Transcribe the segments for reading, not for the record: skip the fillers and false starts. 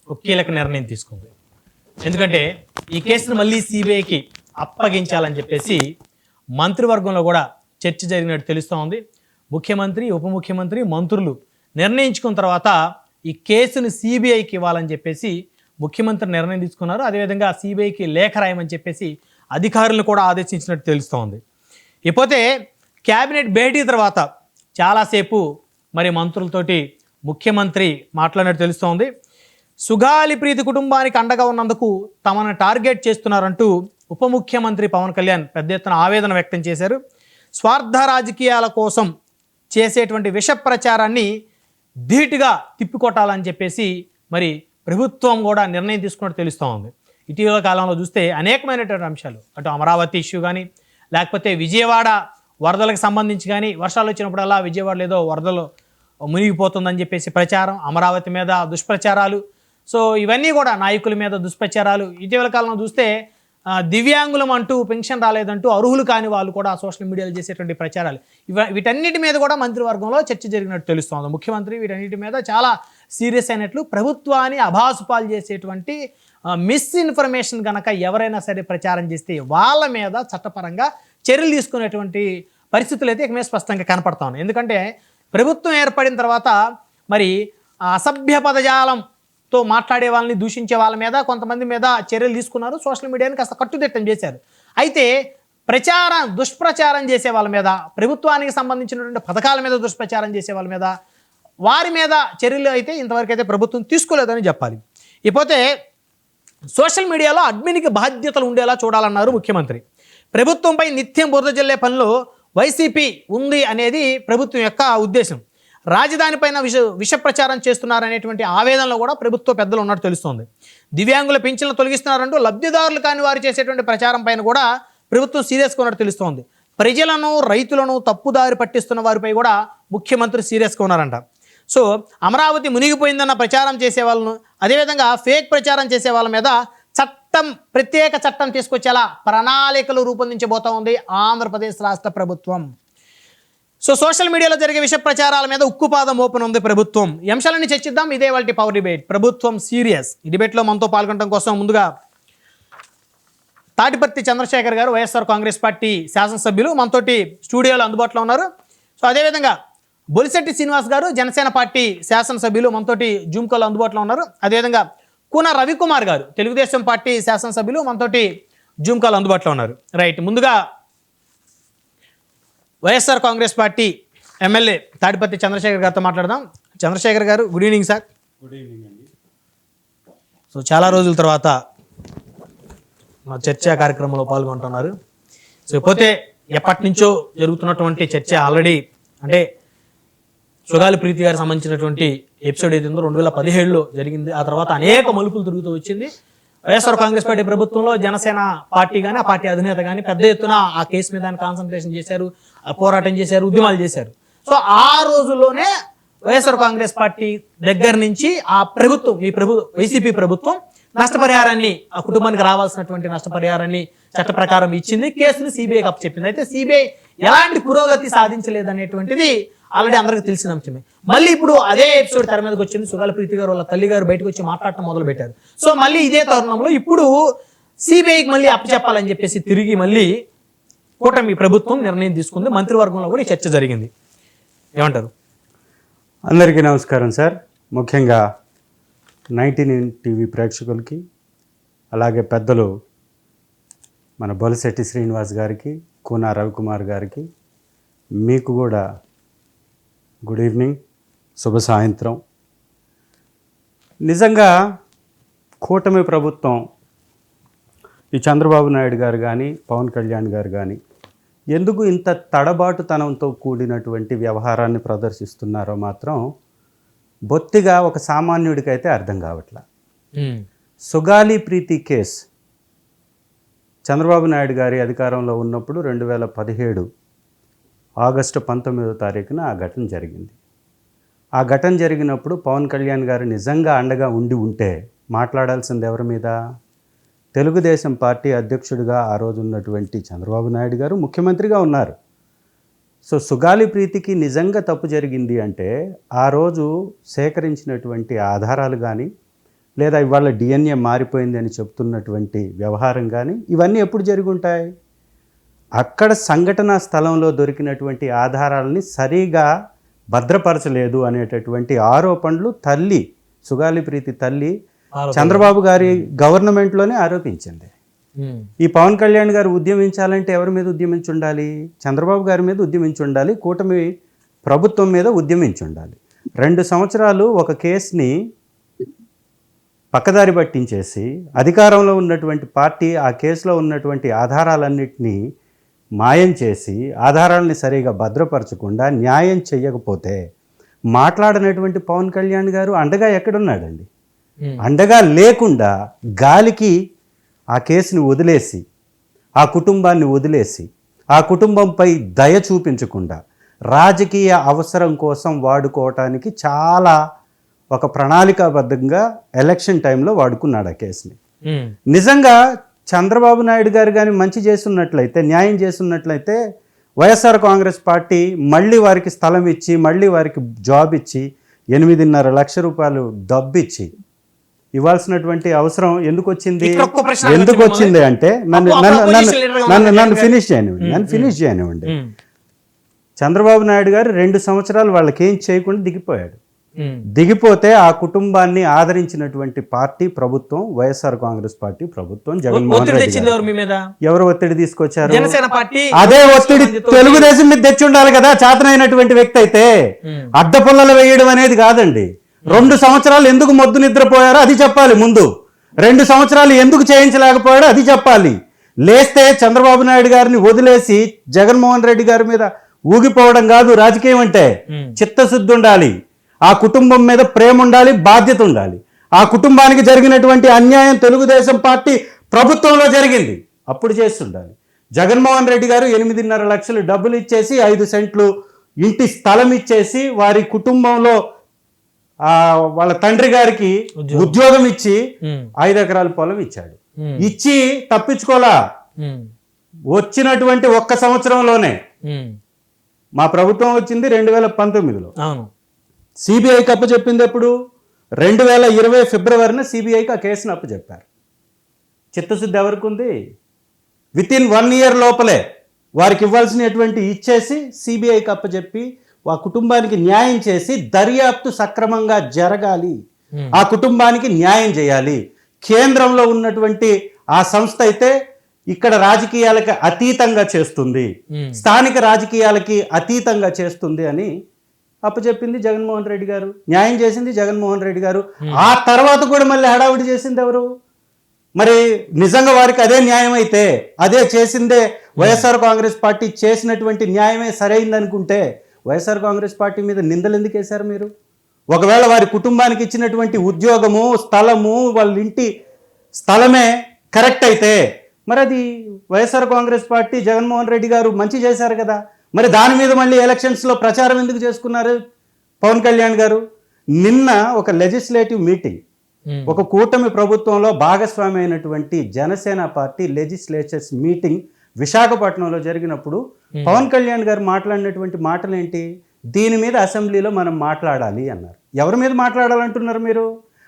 ఒక కీలక నిర్ణయం తీసుకుంది. ఎందుకంటే ఈ కేసును మళ్ళీ సిబిఐకి అప్పగించాలని చెప్పేసి మంత్రివర్గంలో కూడా చర్చ జరిగినట్టు తెలుస్తూ ఉంది. ముఖ్యమంత్రి, ఉప ముఖ్యమంత్రి, మంత్రులు నిర్ణయించుకున్న తర్వాత ఈ కేసును సిబిఐకి ఇవ్వాలని చెప్పేసి ముఖ్యమంత్రి నిర్ణయం తీసుకున్నారు. అదేవిధంగా సిబిఐకి లేఖ రాయమని చెప్పేసి అధికారులను కూడా ఆదేశించినట్టు తెలుస్తూ ఉంది. ఇకపోతే క్యాబినెట్ భేటీ తర్వాత చాలాసేపు మరి మంత్రులతోటి ముఖ్యమంత్రి మాట్లాడినట్టు తెలుస్తోంది. సుగాలి ప్రీతి కుటుంబానికి అండగా ఉన్నందుకు తమను టార్గెట్ చేస్తున్నారంటూ ఉప ముఖ్యమంత్రి పవన్ కళ్యాణ్ పెద్ద ఎత్తున ఆవేదన వ్యక్తం చేశారు. స్వార్థ రాజకీయాల కోసం చేసేటువంటి విష ప్రచారాన్ని ధీటుగా తిప్పికొట్టాలని చెప్పేసి మరి ప్రభుత్వం కూడా నిర్ణయం తీసుకున్నట్టు తెలుస్తూ ఉంది. ఇటీవల కాలంలో చూస్తే అనేకమైనటువంటి అంశాలు, అటు అమరావతి ఇష్యూ కానీ, లేకపోతే విజయవాడ వరదలకు సంబంధించి కానీ, వర్షాలు వచ్చినప్పుడల్లా విజయవాడలో ఏదో వరదలు మునిగిపోతుందని చెప్పేసి ప్రచారం, అమరావతి మీద దుష్ప్రచారాలు, సో ఇవన్నీ కూడా నాయకుల మీద దుష్ప్రచారాలు. ఇటీవల కాలంలో చూస్తే దివ్యాంగులం అంటూ పెన్షన్ రాలేదంటూ అర్హులు కాని వాళ్ళు కూడా సోషల్ మీడియాలో చేసేటువంటి ప్రచారాలు, వీటన్నిటి మీద కూడా మంత్రివర్గంలో చర్చ జరిగినట్టు తెలుస్తోంది. ముఖ్యమంత్రి వీటన్నిటి మీద చాలా సీరియస్ అయినట్లు, ప్రభుత్వాన్ని అభాసుపాలు చేసేటువంటి మిస్ఇన్ఫర్మేషన్ కనుక ఎవరైనా సరే ప్రచారం చేస్తే వాళ్ళ మీద చట్టపరంగా చర్యలు తీసుకునేటువంటి పరిస్థితులు అయితే ఇక మీద స్పష్టంగా కనపడతా ఉన్నాయి. ఎందుకంటే ప్రభుత్వం ఏర్పడిన తర్వాత మరి అసభ్య పదజాలంతో మాట్లాడే వాళ్ళని, దూషించే వాళ్ళ మీద కొంతమంది మీద చర్యలు తీసుకున్నారు. సోషల్ మీడియాని కాస్త కట్టుదిట్టం చేశారు. అయితే దుష్ప్రచారం చేసే వాళ్ళ మీద, ప్రభుత్వానికి సంబంధించినటువంటి పథకాల మీద దుష్ప్రచారం చేసే వాళ్ళ మీద, వారి మీద చర్యలు అయితే ఇంతవరకు అయితే ప్రభుత్వం తీసుకోలేదని చెప్పాలి. ఇకపోతే సోషల్ మీడియాలో అడ్మిన్కి బాధ్యతలు ఉండేలా చూడాలన్నారు ముఖ్యమంత్రి. ప్రభుత్వంపై నిత్యం బురద జల్లే పనిలో వైసీపీ ఉంది అనేది ప్రభుత్వం యొక్క ఉద్దేశం. రాజధానిపైన విష ప్రచారం చేస్తున్నారనేటువంటి ఆవేదనలో కూడా ప్రభుత్వ పెద్దలు ఉన్నట్టు తెలుస్తోంది. దివ్యాంగుల పింఛన్లు తొలగిస్తున్నారంటూ లబ్ధిదారులు కాని వారు చేసేటువంటి ప్రచారం పైన కూడా ప్రభుత్వం సీరియస్గా ఉన్నట్టు తెలుస్తోంది. ప్రజలను, రైతులను తప్పుదారి పట్టిస్తున్న వారిపై కూడా ముఖ్యమంత్రి సీరియస్గా ఉన్నారంట. సో అమరావతి మునిగిపోయిందన్న ప్రచారం చేసే వాళ్ళను, అదేవిధంగా ఫేక్ ప్రచారం చేసే వాళ్ళ మీద ప్రత్యేక చట్టం తీసుకొచ్చేలా ప్రణాళికలు రూపొందించబోతా ఉంది ఆంధ్రప్రదేశ్ రాష్ట్ర ప్రభుత్వం. సో సోషల్ మీడియాలో జరిగే విష ప్రచారాల మీద ఉక్కుపాదం మోపనుంది ప్రభుత్వం. ఈ అంశాలన్నీ చర్చిద్దాం. ఇదే వాళ్ళ పవర్ డిబేట్. ప్రభుత్వం సీరియస్. ఈ డిబేట్లో మనతో పాల్గొనడం కోసం ముందుగా తాటిపర్తి చంద్రశేఖర్ గారు, వైఎస్ఆర్ కాంగ్రెస్ పార్టీ శాసనసభ్యులు, మనతోటి స్టూడియోలో అందుబాటులో ఉన్నారు. సో అదేవిధంగా బొలిశెట్టి శ్రీనివాస్ గారు, జనసేన పార్టీ శాసనసభ్యులు, మనతోటి జూమ్ కాల్ అందుబాటులో ఉన్నారు. అదేవిధంగా కూన రవికుమార్ గారు, తెలుగుదేశం పార్టీ శాసనసభ్యులు, మనతోటి జూమ్ కాల్ అందుబాటులో ఉన్నారు. రైట్, ముందుగా వైఎస్ఆర్ కాంగ్రెస్ పార్టీ ఎమ్మెల్యే తాటిపర్తి చంద్రశేఖర్ గారితో మాట్లాడదాం. చంద్రశేఖర్ గారు, good evening sir. Good evening అండి. సో చాలా రోజుల తర్వాత మా చర్చా కార్యక్రమంలో పాల్గొంటున్నారు. సో పోతే ఎప్పటి నుంచో జరుగుతున్నటువంటి చర్చ ఆల్రెడీ, అంటే సుగాలి ప్రీతి గారికి సంబంధించినటువంటి ఎపిసోడ్ ఏదైందో 2017లో జరిగింది. ఆ తర్వాత అనేక మలుపులు తిరుగుతూ వచ్చింది. వైఎస్ఆర్ కాంగ్రెస్ పార్టీ ప్రభుత్వంలో జనసేన పార్టీ కానీ, ఆ పార్టీ అధినేత కానీ పెద్ద ఎత్తున ఆ కేసు మీద కాన్సన్ట్రేషన్ చేశారు, పోరాటం చేశారు, ఉద్యమాలు చేశారు. సో ఆ రోజుల్లోనే వైఎస్ఆర్ కాంగ్రెస్ పార్టీ దగ్గర నుంచి ఆ ప్రభుత్వం, వైసీపీ ప్రభుత్వం నష్టపరిహారాన్ని, ఆ కుటుంబానికి రావాల్సినటువంటి నష్టపరిహారాన్ని చట్ట ప్రకారం ఇచ్చింది. కేసును సిబిఐకి అప్పచెప్పింది. అయితే సిబిఐ ఎలాంటి పురోగతి సాధించలేదనేటువంటిది ఆల్రెడీ అందరికీ తెలిసిన అంశమే. మళ్ళీ ఇప్పుడు అదే ఎపిసోడ్ తెర మీదకి వచ్చింది. సుగాలి ప్రీతి గారు వాళ్ళ తల్లి గారు బయటకు వచ్చి మాట్లాడటం మొదలు పెట్టారు. సో మళ్ళీ ఇదే తరుణంలో ఇప్పుడు సిబిఐకి మళ్ళీ అప్పచెప్పాలని చెప్పేసి తిరిగి మళ్ళీ కూటమి ప్రభుత్వం నిర్ణయం తీసుకుంది. మంత్రివర్గంలో కూడా ఈ చర్చ జరిగింది. ఏమంటారు? అందరికీ నమస్కారం సార్. ముఖ్యంగా 19 టీవీ ప్రేక్షకులకి, అలాగే పెద్దలు మన బొలిశెట్టి శ్రీనివాస్ గారికి, కూన రవికుమార్ గారికి, మీకు కూడా గుడ్ ఈవినింగ్, శుభ సాయంత్రం. నిజంగా కూటమి ప్రభుత్వం, ఈ చంద్రబాబు నాయుడు గారు కానీ, పవన్ కళ్యాణ్ గారు కానీ ఎందుకు ఇంత తడబాటుతనంతో కూడినటువంటి వ్యవహారాన్ని ప్రదర్శిస్తున్నారో మాత్రం బొత్తిగా ఒక సామాన్యుడికైతే అర్థం కావట్లా. సుగాలి ప్రీతి కేస్ చంద్రబాబు నాయుడు గారి అధికారంలో ఉన్నప్పుడు 2017 ఆగస్టు 19వ తారీఖున ఆ ఘటన జరిగింది. ఆ ఘటన జరిగినప్పుడు పవన్ కళ్యాణ్ గారు నిజంగా అండగా ఉంటే మాట్లాడాల్సింది ఎవరి మీద? తెలుగుదేశం పార్టీ అధ్యక్షుడిగా ఆ రోజు ఉన్నటువంటి చంద్రబాబు నాయుడు గారు ముఖ్యమంత్రిగా ఉన్నారు. సో సుగాలి ప్రీతికి నిజంగా తప్పు జరిగింది అంటే ఆ రోజు సేకరించినటువంటి ఆధారాలు కానీ, లేదా ఇవాళ డిఎన్ఏ మారిపోయింది అని చెప్తున్నటువంటి వ్యవహారం కానీ ఇవన్నీ ఎప్పుడు జరిగి ఉంటాయి? అక్కడ సంఘటనా స్థలంలో దొరికినటువంటి ఆధారాలని సరిగా భద్రపరచలేదు అనేటటువంటి ఆరోపణలు తల్లి సుగాలి ప్రీతి తల్లి చంద్రబాబు గారి గవర్నమెంట్లోనే ఆరోపించింది. ఈ పవన్ కళ్యాణ్ గారు ఉద్యమించాలంటే ఎవరి మీద ఉద్యమించి ఉండాలి? చంద్రబాబు గారి మీద ఉద్యమించి ఉండాలి, కూటమి ప్రభుత్వం మీద ఉద్యమించి ఉండాలి. 2 సంవత్సరాలు ఒక కేసుని పక్కదారి పట్టించేసి అధికారంలో ఉన్నటువంటి పార్టీ ఆ కేసులో ఉన్నటువంటి ఆధారాలన్నింటినీ మాయం చేసి ఆధారాలని సరిగా భద్రపరచకుండా న్యాయం చేయకపోతే మాట్లాడినటువంటి పవన్ కళ్యాణ్ గారు అండగా ఎక్కడున్నాడండి? అండగా లేకుండా గాలికి ఆ కేసుని వదిలేసి ఆ కుటుంబాన్ని వదిలేసి ఆ కుటుంబంపై దయ చూపించకుండా రాజకీయ అవసరం కోసం వాడుకోవటానికి చాలా ఒక ప్రణాళికాబద్ధంగా ఎలక్షన్ టైంలో వాడుకున్నాడు ఆ కేసుని. నిజంగా చంద్రబాబు నాయుడు గారు కానీ మంచి చేస్తున్నట్లయితే, న్యాయం చేస్తున్నట్లయితే వైఎస్ఆర్ కాంగ్రెస్ పార్టీ మళ్ళీ వారికి స్థలం ఇచ్చి మళ్ళీ వారికి జాబ్ ఇచ్చి 8.5 లక్షల రూపాయలు డబ్బిచ్చి ఇవ్వాల్సినటువంటి అవసరం ఎందుకు వచ్చింది? ఎందుకు వచ్చింది అంటే నన్ను ఫినిష్ చేయనివ్వండి. చంద్రబాబు నాయుడు గారు 2 సంవత్సరాలు వాళ్ళకేం చేయకుండా దిగిపోయాడు. దిగిపోతే ఆ కుటుంబాన్ని ఆదరించినటువంటి పార్టీ ప్రభుత్వం వైఎస్ఆర్ కాంగ్రెస్ పార్టీ ప్రభుత్వం, జగన్మోహన్ రెడ్డి. ఎవరు ఒత్తిడి తీసుకొచ్చారు? అదే ఒత్తిడి తెలుగుదేశం మీద తెచ్చి ఉండాలి కదా. చేతనైనటువంటి వ్యక్తి అయితే అడ్డపుల్లలు వేయడం అనేది కాదండి. 2 సంవత్సరాలు ఎందుకు మొద్దు నిద్రపోయారో అది చెప్పాలి ముందు. 2 సంవత్సరాలు ఎందుకు చేయించలేకపోయాడో అది చెప్పాలి. లేస్తే చంద్రబాబు నాయుడు గారిని వదిలేసి జగన్మోహన్ రెడ్డి గారి మీద ఊగిపోవడం కాదు రాజకీయం అంటే. చిత్తశుద్ధి ఉండాలి, ఆ కుటుంబం మీద ప్రేమ ఉండాలి, బాధ్యత ఉండాలి. ఆ కుటుంబానికి జరిగినటువంటి అన్యాయం తెలుగుదేశం పార్టీ ప్రభుత్వంలో జరిగింది, అప్పుడు చేస్తుండాలి. జగన్మోహన్ రెడ్డి గారు 8.5 లక్షలు డబ్బులు ఇచ్చేసి 5 సెంట్లు ఇంటి స్థలం ఇచ్చేసి వారి కుటుంబంలో వాళ్ళ తండ్రి గారికి ఉద్యోగం ఇచ్చి 5 ఎకరాల పొలం ఇచ్చాడు. ఇచ్చి తప్పించుకోలా. వచ్చినటువంటి 1 సంవత్సరంలోనే మా ప్రభుత్వం వచ్చింది 2019లో. సిబిఐకి అప్పచెప్పింది ఎప్పుడు? 2020 ఫిబ్రవరిన సిబిఐకి ఆ కేసును అప్పచెప్పారు. చిత్తశుద్ధి ఎవరికి ఉంది? వితిన్ 1 ఇయర్ లోపలే వారికి ఇవ్వాల్సినటువంటి ఇచ్చేసి సిబిఐకి అప్పచెప్పి ఆ కుటుంబానికి న్యాయం చేసి దర్యాప్తు సక్రమంగా జరగాలి, ఆ కుటుంబానికి న్యాయం చేయాలి. కేంద్రంలో ఉన్నటువంటి ఆ సంస్థ అయితే ఇక్కడ రాజకీయాలకి అతీతంగా చేస్తుంది, స్థానిక రాజకీయాలకి అతీతంగా చేస్తుంది అని అప్పచెప్పింది జగన్మోహన్ రెడ్డి గారు. న్యాయం చేసింది జగన్మోహన్ రెడ్డి గారు. ఆ తర్వాత కూడా మళ్ళీ హడావుడి చేసింది ఎవరు? మరి నిజంగా వారికి అదే న్యాయం అయితే, అదే చేసిందే వైఎస్ఆర్ కాంగ్రెస్ పార్టీ చేసినటువంటి న్యాయమే సరైంది అనుకుంటే వైఎస్ఆర్ కాంగ్రెస్ పార్టీ మీద నిందలు ఎందుకు వేశారు మీరు? ఒకవేళ వారి కుటుంబానికి ఇచ్చినటువంటి ఉద్యోగము, స్థలము, వాళ్ళ ఇంటి స్థలమే కరెక్ట్ అయితే మరి అది వైఎస్ఆర్ కాంగ్రెస్ పార్టీ, జగన్మోహన్ రెడ్డి గారు మంచి చేశారు కదా. మరి దాని మీద మళ్ళీ ఎలక్షన్స్లో ప్రచారం ఎందుకు చేసుకున్నారు పవన్ కళ్యాణ్ గారు? నిన్న ఒక లెజిస్లేటివ్ మీటింగ్, ఒక కూటమి ప్రభుత్వంలో భాగస్వామి అయినటువంటి జనసేన పార్టీ లెజిస్లేచర్స్ మీటింగ్ విశాఖపట్నంలో జరిగినప్పుడు పవన్ కళ్యాణ్ గారు మాట్లాడినటువంటి మాటలు ఏంటి? దీని మీద అసెంబ్లీలో మనం మాట్లాడాలి అన్నారు. ఎవరి మీద మాట్లాడాలంటున్నారు మీరు?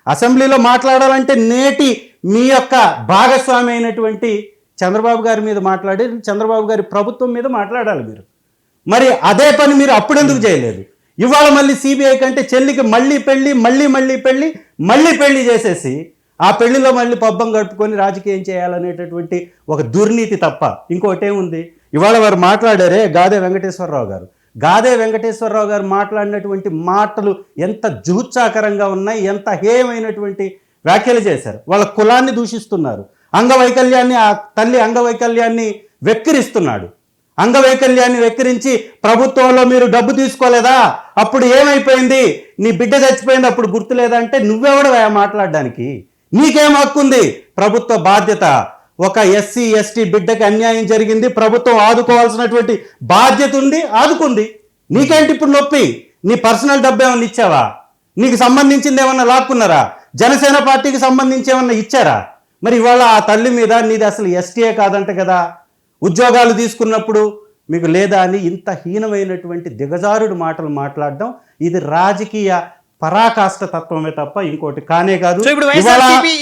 అసెంబ్లీలో మాట్లాడాలంటే నేటి మీ యొక్క భాగస్వామి అయినటువంటి చంద్రబాబు గారి మీద మాట్లాడి చంద్రబాబు గారి ప్రభుత్వం మీద మాట్లాడాలి మీరు. మరి అదే పని మీరు అప్పుడు ఎందుకు చేయలేదు? ఇవాళ మళ్ళీ సిబిఐ కంటే చెల్లికి మళ్ళీ పెళ్లి చేసేసి ఆ పెళ్లిలో మళ్ళీ పబ్బం గడుపుకొని రాజకీయం చేయాలనేటటువంటి ఒక దుర్నీతి తప్ప ఇంకోటేముంది? ఇవాళ వారు మాట్లాడారే గాదే వెంకటేశ్వరరావు గారు మాట్లాడినటువంటి మాటలు ఎంత జుగుత్సాకరంగా ఉన్నాయి, ఎంత హేయమైనటువంటి వ్యాఖ్యలు చేశారు. వాళ్ళ కులాన్ని దూషిస్తున్నారు, అంగవైకల్యాన్ని, ఆ తల్లి అంగవైకల్యాన్ని వెక్కిరిస్తున్నాడు. అంగవైకల్యాన్ని వెక్కిరించి ప్రభుత్వంలో మీరు డబ్బు తీసుకోలేదా, అప్పుడు ఏమైపోయింది, నీ బిడ్డ చచ్చిపోయింది అప్పుడు గుర్తులేదా అంటే నువ్వెవడవా మాట్లాడడానికి? నీకేం హక్కుంది? ప్రభుత్వ బాధ్యత. ఒక ఎస్సీ ఎస్టీ బిడ్డకి అన్యాయం జరిగింది, ప్రభుత్వం ఆదుకోవాల్సినటువంటి బాధ్యత ఉంది, ఆదుకుంది. నీకేంటి ఇప్పుడు నొప్పి? నీ పర్సనల్ డబ్బు ఏమన్నా ఇచ్చావా? నీకు సంబంధించింది ఏమన్నా లాక్కున్నారా? జనసేన పార్టీకి సంబంధించి ఏమన్నా ఇచ్చారా? మరి ఇవాళ ఆ తల్లి మీద నీది అసలు ఎస్టీఏ కాదంట కదా, ఉద్యోగాలు తీసుకున్నప్పుడు మీకు లేదా అని ఇంత హీనమైనటువంటి దిగజారుడు మాటలు మాట్లాడడం, ఇది రాజకీయ పరాకాష్ట తత్వమే తప్ప ఇంకోటి కానే కాదు. సో ఇప్పుడు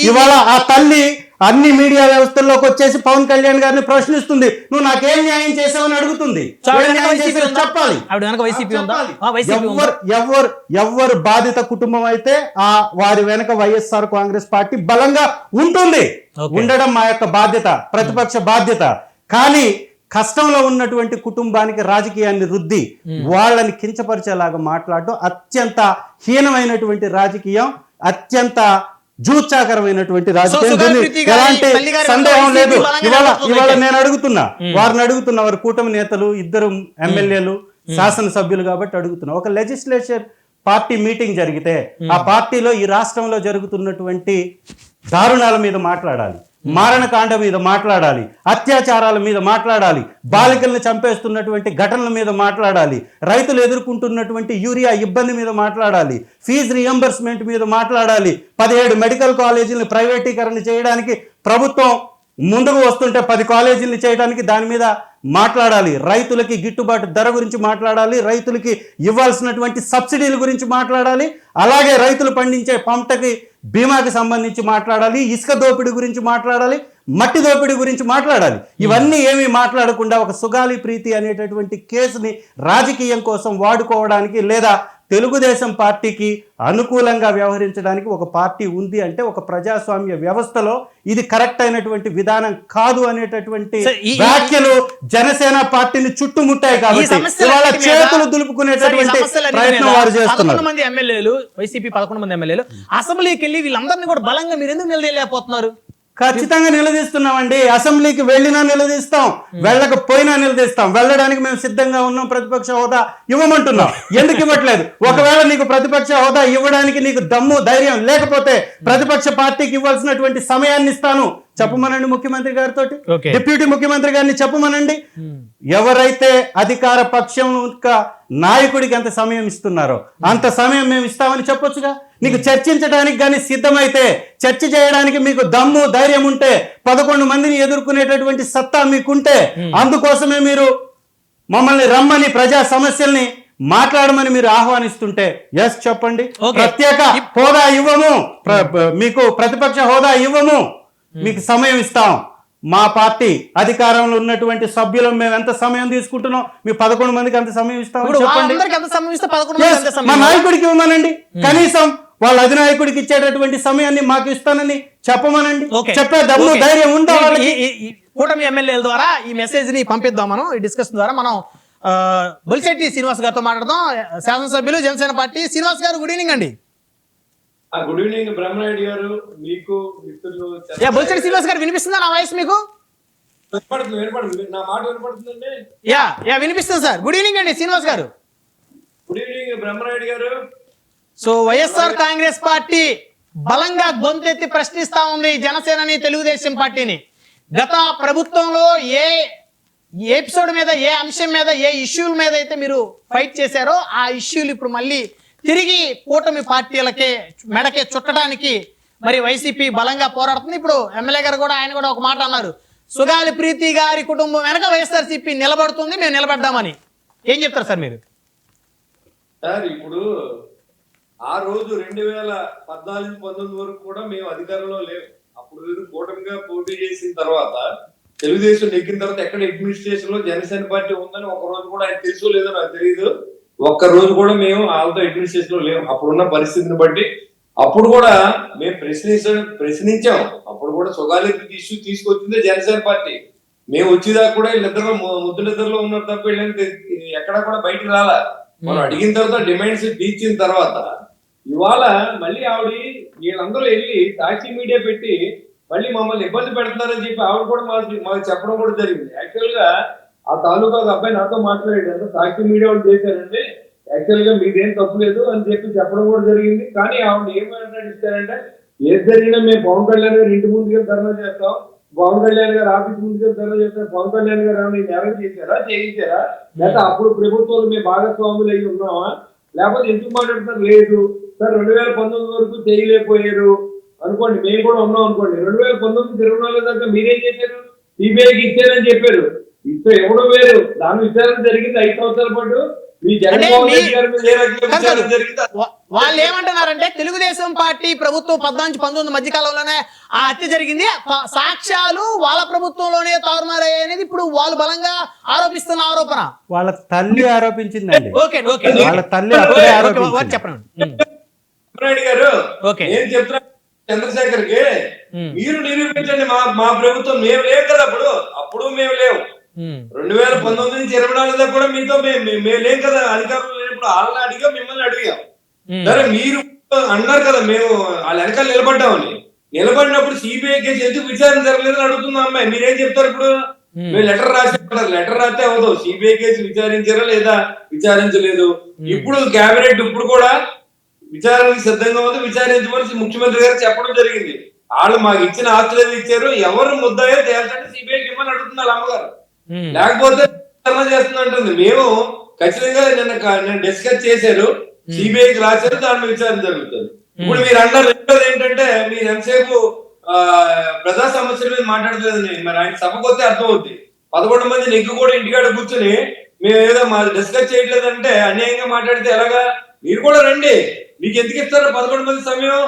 ఇవాళ ఆ తల్లి అన్ని మీడియా వ్యవస్థల్లోకి వచ్చేసి పవన్ కళ్యాణ్ గారిని ప్రశ్నిస్తుంది. నువ్వు నాకేం న్యాయం చేసావని అడుగుతుంది. చెప్పాలి. ఎవరు బాధిత కుటుంబం అయితే ఆ వారి వెనక వైఎస్ఆర్ కాంగ్రెస్ పార్టీ బలంగా ఉంటుంది. ఉండడం మా యొక్క బాధ్యత, ప్రతిపక్ష బాధ్యత. కానీ కష్టంలో ఉన్నటువంటి కుటుంబానికి రాజకీయాన్ని రుద్ది వాళ్ళని కించపరిచేలాగా మాట్లాడటం అత్యంత హీనమైనటువంటి రాజకీయం, అత్యంత జూచాకరమైనటువంటి రాజకీయం. ఎలాంటి సందేహం లేదు. ఇవాళ నేను అడుగుతున్నా, వారిని అడుగుతున్నా, వారి కూటమి నేతలు, ఇద్దరు ఎమ్మెల్యేలు, శాసనసభ్యులు కాబట్టి అడుగుతున్నా, ఒక లెజిస్లేచర్ పార్టీ మీటింగ్ జరిగితే ఆ పార్టీలో ఈ రాష్ట్రంలో జరుగుతున్నటువంటి దారుణాల మీద మాట్లాడాలి, మారణకాండ మీద మాట్లాడాలి, అత్యాచారాల మీద మాట్లాడాలి, బాలికల్ని చంపేస్తున్నటువంటి ఘటనల మీద మాట్లాడాలి, రైతులు ఎదుర్కొంటున్నటువంటి యూరియా ఇబ్బంది మీద మాట్లాడాలి, ఫీజు రియంబర్స్మెంట్ మీద మాట్లాడాలి, 17 మెడికల్ కాలేజీలను ప్రైవేటీకరణ చేయడానికి ప్రభుత్వం ముందుకు వస్తుంటే 10 కాలేజీలు చేయడానికి దాని మీద మాట్లాడాలి, రైతులకి గిట్టుబాటు ధర గురించి మాట్లాడాలి, రైతులకి ఇవ్వాల్సినటువంటి సబ్సిడీల గురించి మాట్లాడాలి, అలాగే రైతులు పండించే పంటకి బీమాకి సంబంధించి మాట్లాడాలి, ఇసుక దోపిడీ గురించి మాట్లాడాలి, మట్టి దోపిడీ గురించి మాట్లాడాలి. ఇవన్నీ ఏమీ మాట్లాడకుండా ఒక సుగాలి ప్రీతి అనేటటువంటి కేసుని రాజకీయం కోసం వాడుకోవడానికి, లేదా తెలుగుదేశం పార్టీకి అనుకూలంగా వ్యవహరించడానికి ఒక పార్టీ ఉంది అంటే ఒక ప్రజాస్వామ్య వ్యవస్థలో ఇది కరెక్ట్ అయినటువంటి విధానం కాదు అనేటటువంటి వ్యాఖ్యలు జనసేన పార్టీని చుట్టుముట్టాయి. కాబట్టి ఇవాళ చేతులు దులుపుకునేటటువంటి ప్రయత్నం వారు చేస్తున్నారు. 11 మంది ఎమ్మెల్యేలు, వైసీపీ 11 మంది ఎమ్మెల్యేలు అసెంబ్లీకి వెళ్ళి వీళ్ళందరినీ కూడా బలంగా మీరు ఎందుకు నిలదీయలేకపోతున్నారు? ఖచ్చితంగా నిలదీస్తున్నామండి. అసెంబ్లీకి వెళ్ళినా నిలదీస్తాం, వెళ్ళకపోయినా నిలదీస్తాం. వెళ్ళడానికి మేము సిద్ధంగా ఉన్నాం. ప్రతిపక్ష హోదా ఇవ్వమంటున్నాం. ఎందుకు ఇవ్వట్లేదు? ఒకవేళ నీకు ప్రతిపక్ష హోదా ఇవ్వడానికి నీకు దమ్ము ధైర్యం లేకపోతే ప్రతిపక్ష పార్టీకి ఇవ్వాల్సినటువంటి సమయాన్ని ఇస్తాను చెప్పమనండి ముఖ్యమంత్రి గారితో, డిప్యూటీ ముఖ్యమంత్రి గారిని చెప్పమనండి. ఎవరైతే అధికార పక్షం నాయకుడికి ఎంత సమయం ఇస్తున్నారో అంత సమయం మేము ఇస్తామని చెప్పొచ్చుగా. నీకు చర్చించడానికి కానీ సిద్ధమైతే, చర్చ చేయడానికి మీకు దమ్ము ధైర్యం ఉంటే, 11 మందిని ఎదుర్కొనేటటువంటి సత్తా మీకుంటే, అందుకోసమే మీరు మమ్మల్ని రమ్మని ప్రజా సమస్యల్ని మాట్లాడమని మీరు ఆహ్వానిస్తుంటే ఎస్ చెప్పండి. ప్రత్యేక హోదా ఇవ్వము, మీకు ప్రతిపక్ష హోదా ఇవ్వము, మీకు సమయం ఇస్తాం. మా పార్టీ అధికారంలో ఉన్నటువంటి సభ్యులు మేము ఎంత సమయం తీసుకుంటున్నాం, మీ 11 మందికి ఎంత సమయం ఇస్తామని చెప్పండి. మా నాయకుడికి ఇవ్వమనండి. కనీసం వాళ్ళ అధినాయకుడికి ఇచ్చేటటువంటి సమయాన్ని మాకు ఇస్తానని చెప్పమనండి. చెప్పే దమ్ము ధైర్యం ఉందా? కూటమి ఎమ్మెల్యేల ద్వారా ఈ మెసేజ్ ని పంపిద్దాం. మనం ఈ డిస్కషన్ ద్వారా మనం బొలిశెట్టి శ్రీనివాస్ గారితో మాట్లాడదాం. శాసనసభ్యులు, జనసేన పార్టీ. శ్రీనివాస్ గారు, గుడ్ ఈవినింగ్ అండి. గుడ్ ఈవినింగ్ బ్రహ్మనాయుడు గారు, మీకు మిత్రులు. బొలిశెట్టి శ్రీనివాస్ గారు, వినిపిస్తుందా నా వాయిస్ మీకు? వినపడుతుంది, నా మాట వినపడుతుందండి? వినిపిస్తుంది సార్. గుడ్ ఈవినింగ్ అండి శ్రీనివాస్ గారు. గుడ్ ఈవినింగ్ బ్రహ్మనాయుడు గారు. సో వైఎస్ఆర్ కాంగ్రెస్ పార్టీ బలంగా గొంతెత్తి ప్రశ్నిస్తా ఉంది జనసేనని, తెలుగుదేశం పార్టీని. గత ప్రభుత్వంలో ఏ ఎపిసోడ్ మీద, ఏ అంశం మీద, ఏ ఇష్యూల మీద అయితే మీరు ఫైట్ చేశారో ఆ ఇష్యూలు ఇప్పుడు మళ్ళీ తిరిగి కూటమి పార్టీలకే మెడకే చుట్టడానికి మరి వైసీపీ బలంగా పోరాడుతుంది. ఇప్పుడు ఎమ్మెల్యే గారు కూడా, ఆయన కూడా ఒక మాట అన్నారు, సుగాలి ప్రీతి గారి కుటుంబం వెనక వైఎస్ఆర్సీపీ నిలబడుతుంది, మేము నిలబడ్డామని. ఏం చెప్తారు సార్ మీరు? సార్ ఇప్పుడు ఆ రోజు 2014-19 వరకు కూడా మేము అధికారంలో లేవు. అప్పుడు కూటమిగా పోటీ చేసిన తర్వాత, తెలుగుదేశం నెగ్గిన తర్వాత ఎక్కడ అడ్మినిస్ట్రేషన్ లో జనసేన పార్టీ ఉందని ఒక రోజు కూడా ఆయన తెలుసో లేదో నాకు తెలియదు. ఒక్క రోజు కూడా మేము వాళ్ళతో అడ్మినిస్ట్రేషన్ లో లేవు. అప్పుడున్న పరిస్థితిని బట్టి అప్పుడు కూడా మేము ప్రశ్నించాం. అప్పుడు కూడా సుగాలి ఇష్యూ తీసుకొచ్చిందే జనసేన పార్టీ. మేము వచ్చేదాకా కూడా వీళ్ళిద్దరు ముద్దులిద్దరులో ఉన్నారు తప్ప వీళ్ళని ఎక్కడా కూడా బయటకు రాలా. మనం అడిగిన తర్వాత డిమాండ్స్ తీర్చిన తర్వాత ఇవాళ మళ్ళీ ఆవిడ వీళ్ళందరూ వెళ్ళి సాక్షి మీడియా పెట్టి మళ్ళీ మమ్మల్ని ఇబ్బంది పెడుతున్నారని చెప్పి ఆవిడ కూడా మాకు చెప్పడం కూడా జరిగింది. యాక్చువల్ గా ఆ తాలూకా అబ్బాయి నాతో మాట్లాడాడు, సాక్షి మీడియా వాళ్ళు చేశారంటే యాక్చువల్ గా మీదేం తప్పు లేదు అని చెప్పి చెప్పడం కూడా జరిగింది. కానీ ఆవిడ ఏం మాట్లాడిస్తారంటే, ఏది జరిగినా మేము పవన్ కళ్యాణ్ గారు ఇంటి ముందుగా ధర్నా చేస్తాం, పవన్ కళ్యాణ్ గారు ఆఫీస్ ముందుగా ధర్నా చేస్తాం, పవన్ కళ్యాణ్ గారు ఏమైనా నేరం చేశారా, చేయించారా, లేకపోతే అప్పుడు ప్రభుత్వాలు మేము భాగస్వాములు అయ్యి ఉన్నామా, లేకపోతే ఎందుకు మాట్లాడతారు? లేదు సార్, 2019 వరకు చేయలేకపోయారు అనుకోండి, మేము కూడా ఉన్నాం అనుకోండి. 2019-24 దాకా మీరేం చేశారు? సిబిఐకి ఇచ్చారని చెప్పారు. ఇస్తే ఎవడో వేరు, దాని విచారణ జరిగింది 5 సంవత్సరాల పాటు. మీ జగన్మోహన్ రెడ్డి గారి మీద ఏ రకంగా విచారణ జరిగింది? వాళ్ళు ఏమంటున్నారంటే తెలుగుదేశం పార్టీ ప్రభుత్వం 14-19 మధ్య కాలంలోనే ఆ హత్య జరిగింది, సాక్ష్యాలు వాళ్ళ ప్రభుత్వంలోనే తారుమారాయి అనేది ఇప్పుడు వాళ్ళు బలంగా ఆరోపిస్తున్న ఆరోపణ. వాళ్ళ తల్లి ఆరోపించిందండి. ఓకే ఓకే వాళ్ళ తల్లి అప్పుడే ఆరోపించింది. చెప్పండి రెడ్డి గారు. ఓకే ఏం చెప్తున్నా చంద్రశేఖర్ కి, మీరు నిరూపించండి. మా ప్రభుత్వం మేము లేవు కదా, అప్పుడు మేము లేవు. 2019 నుంచి 24 దాకా కూడా మీతో మేము లేం కదా, అధికారులు లేనప్పుడు వాళ్ళని అడిగా, మిమ్మల్ని అడిగాం. సరే మీరు అన్నారు కదా మేము వాళ్ళ వెనకాల నిలబడ్డామని. నిలబడినప్పుడు సిబిఐ కేసు ఎందుకు విచారణ జరగలేదని అడుగుతున్నా అమ్మాయి. మీరేం చెప్తారు ఇప్పుడు? మీరు లెటర్ రాశారు, లెటర్ రాస్తే అవ్వదు. సిబిఐ కేసు విచారించారా లేదా? విచారించలేదు. ఇప్పుడు కేబినెట్ ఇప్పుడు కూడా విచారణకు సిద్ధంగా ఉంది, విచారించమని ముఖ్యమంత్రి గారు చెప్పడం జరిగింది. వాళ్ళు మాకు ఇచ్చిన ఆస్తులు ఏది ఇచ్చారు, ఎవరు ముద్దాయో తేల్చంటే సిబిఐకి ఇమ్మని అడుగుతున్నారు అమ్మగారు. లేకపోతే చేస్తుందంటుంది. మేము ఖచ్చితంగా నిన్న డిస్కస్ చేశారు, సిబిఐకి రాశారు, దాని విచారణ జరుగుతుంది. ఇప్పుడు మీరు అన్నారు రెండోది ఏంటంటే, మీరు ఎంతసేపు ప్రజా సమస్యల మీద మాట్లాడలేదని. మరి ఆయన సభకు వస్తే అర్థం అవుద్ది. 11 మంది నెగ్గు కూడా ఇంటికాడ కూర్చొని మేము ఏదో మా డిస్కస్ చేయట్లేదంటే అన్యాయంగా మాట్లాడితే ఎలాగా? మీరు కూడా రండి, మీకు ఎందుకు ఇస్తారు 11 మంది సమయం?